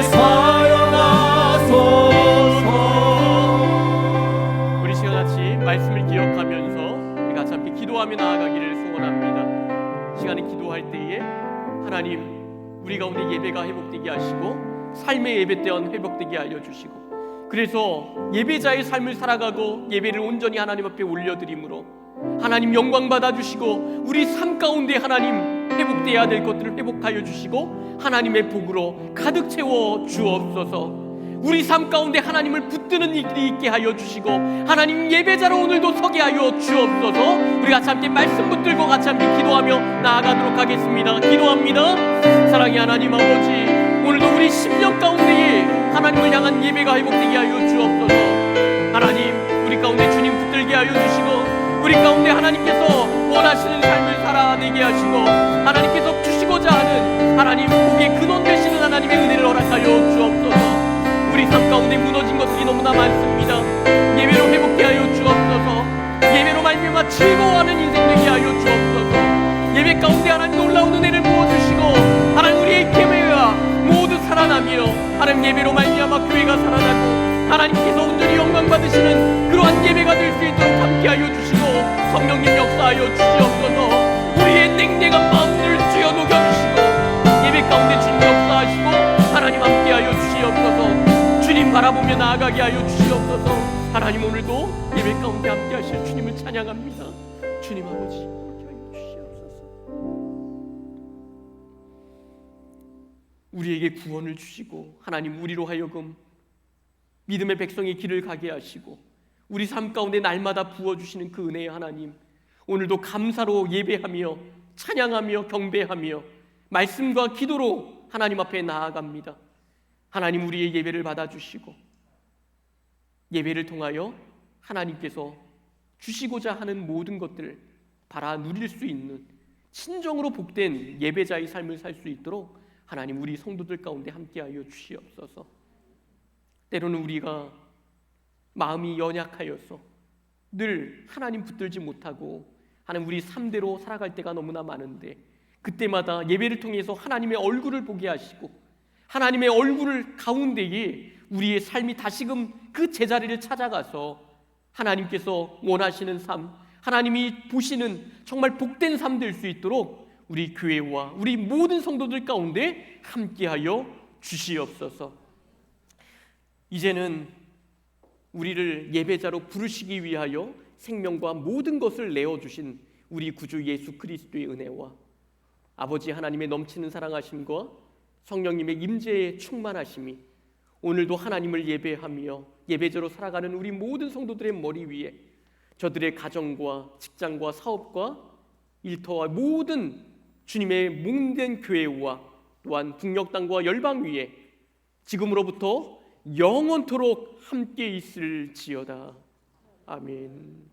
사용하소서. 우리 시간 같이 말씀을 기억하면서 우리 같이 함께 기도하며 나아가기를 소원합니다. 시간에 기도할 때에 하나님 우리 가운데 예배가 회복되게 하시고 삶의 예배 때원 회복되게 알려주시고 그래서 예배자의 삶을 살아가고 예배를 온전히 하나님 앞에 올려드림으로 하나님 영광 받아주시고 우리 삶 가운데 하나님 회복되어야 될 것들을 회복하여 주시고 하나님의 복으로 가득 채워 주옵소서. 우리 삶 가운데 하나님을 붙드는 일이 있게 하여 주시고 하나님 예배자로 오늘도 서게 하여 주옵소서. 우리 같이 함께 말씀 붙들고 같이 함께 기도하며 나아가도록 하겠습니다. 기도합니다. 사랑의 하나님 아버지, 오늘도 우리 심령 가운데에 하나님을 향한 예배가 회복되게 하여 주옵소서. 하나님 우리 가운데 주님 붙들게 하여 주시고 우리 가운데 하나님께서 원하시는 삶을 살아내게 하시고 하나님께서 주시고자 하는 하나님 복의 근원 되시는 하나님의 은혜를 허락하여 주옵소서. 우리 삶 가운데 무너진 것들이 너무나 많습니다. 예배로 회복되게 하여 주옵소서. 예배로 말미암아 즐거워하는 인생 되게 하여 주옵소서. 예배 가운데 하나님 놀라운 은혜를 부어주시고 하나님 우리의 교회가 모두 살아나며 하나님 예배로 말미암아 교회가 살아나고 하나님께서 온전히 영광 받으시는 그러한 예배가 될 수 있도록 함께하여 주시고 성령님 역사하여 주시옵소서. 우리의 냉랭한 마음을 주여 녹여주시고 예배 가운데 주님 역사하시고 하나님 함께하여 주시옵소서. 주님 바라보며 나아가게 하여 주시옵소서. 하나님 오늘도 예배 가운데 함께하실 주님을 찬양합니다. 주님 아버지 함께하여 주시옵소서. 우리에게 구원을 주시고 하나님 우리로 하여금 믿음의 백성의 길을 가게 하시고 우리 삶 가운데 날마다 부어주시는 그 은혜의 하나님, 오늘도 감사로 예배하며 찬양하며 경배하며 말씀과 기도로 하나님 앞에 나아갑니다. 하나님 우리의 예배를 받아주시고 예배를 통하여 하나님께서 주시고자 하는 모든 것들을 바라 누릴 수 있는 진정으로 복된 예배자의 삶을 살 수 있도록 하나님 우리 성도들 가운데 함께하여 주시옵소서. 때로는 우리가 마음이 연약하여서 늘 하나님 붙들지 못하고 하나님 우리 삶대로 살아갈 때가 너무나 많은데 그때마다 예배를 통해서 하나님의 얼굴을 보게 하시고 하나님의 얼굴을 가운데에 우리의 삶이 다시금 그 제자리를 찾아가서 하나님께서 원하시는 삶, 하나님이 보시는 정말 복된 삶 될 수 있도록 우리 교회와 우리 모든 성도들 가운데 함께하여 주시옵소서. 이제는 우리를 예배자로 부르시기 위하여 생명과 모든 것을 내어주신 우리 구주 예수 그리스도의 은혜와 아버지 하나님의 넘치는 사랑하심과 성령님의 임재의 충만하심이 오늘도 하나님을 예배하며 예배자로 살아가는 우리 모든 성도들의 머리 위에 저들의 가정과 직장과 사업과 일터와 모든 주님의 목된 교회와 또한 북녘 땅과 열방 위에 지금으로부터 영원토록 함께 있을지어다. 아멘.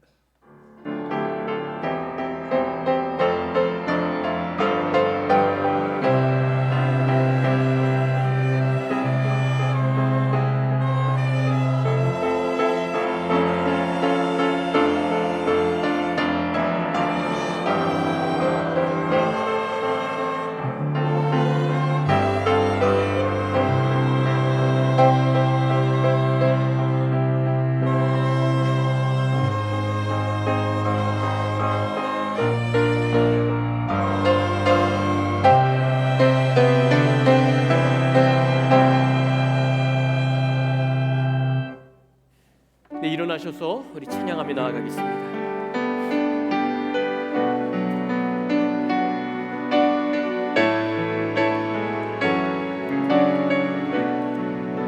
네, 일어나셔서 우리 찬양하며 나아가겠습니다.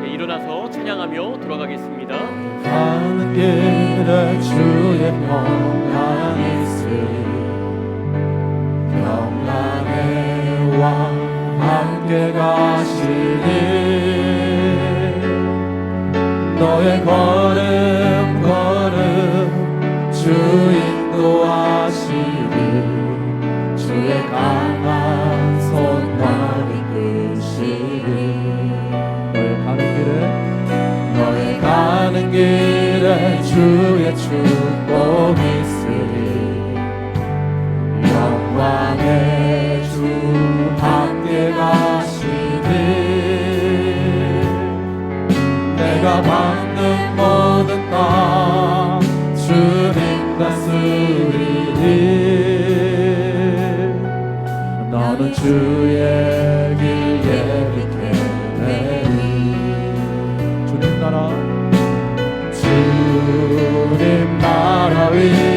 네, 일어나서 찬양하며 돌아가겠습니다. 가는 길에 주의 평안이 있으리 평안의 왕 함께 가시니 너의 걸음 걸음 주 인도하시니 주의 강한 손과 이끄시니 너의 가는 길에 주의 축복 있으리 영광의 주 함께 가시니 내가 받는 모든 땅 주님 다스리니 너는 주의 길 예비케 주님 나라 위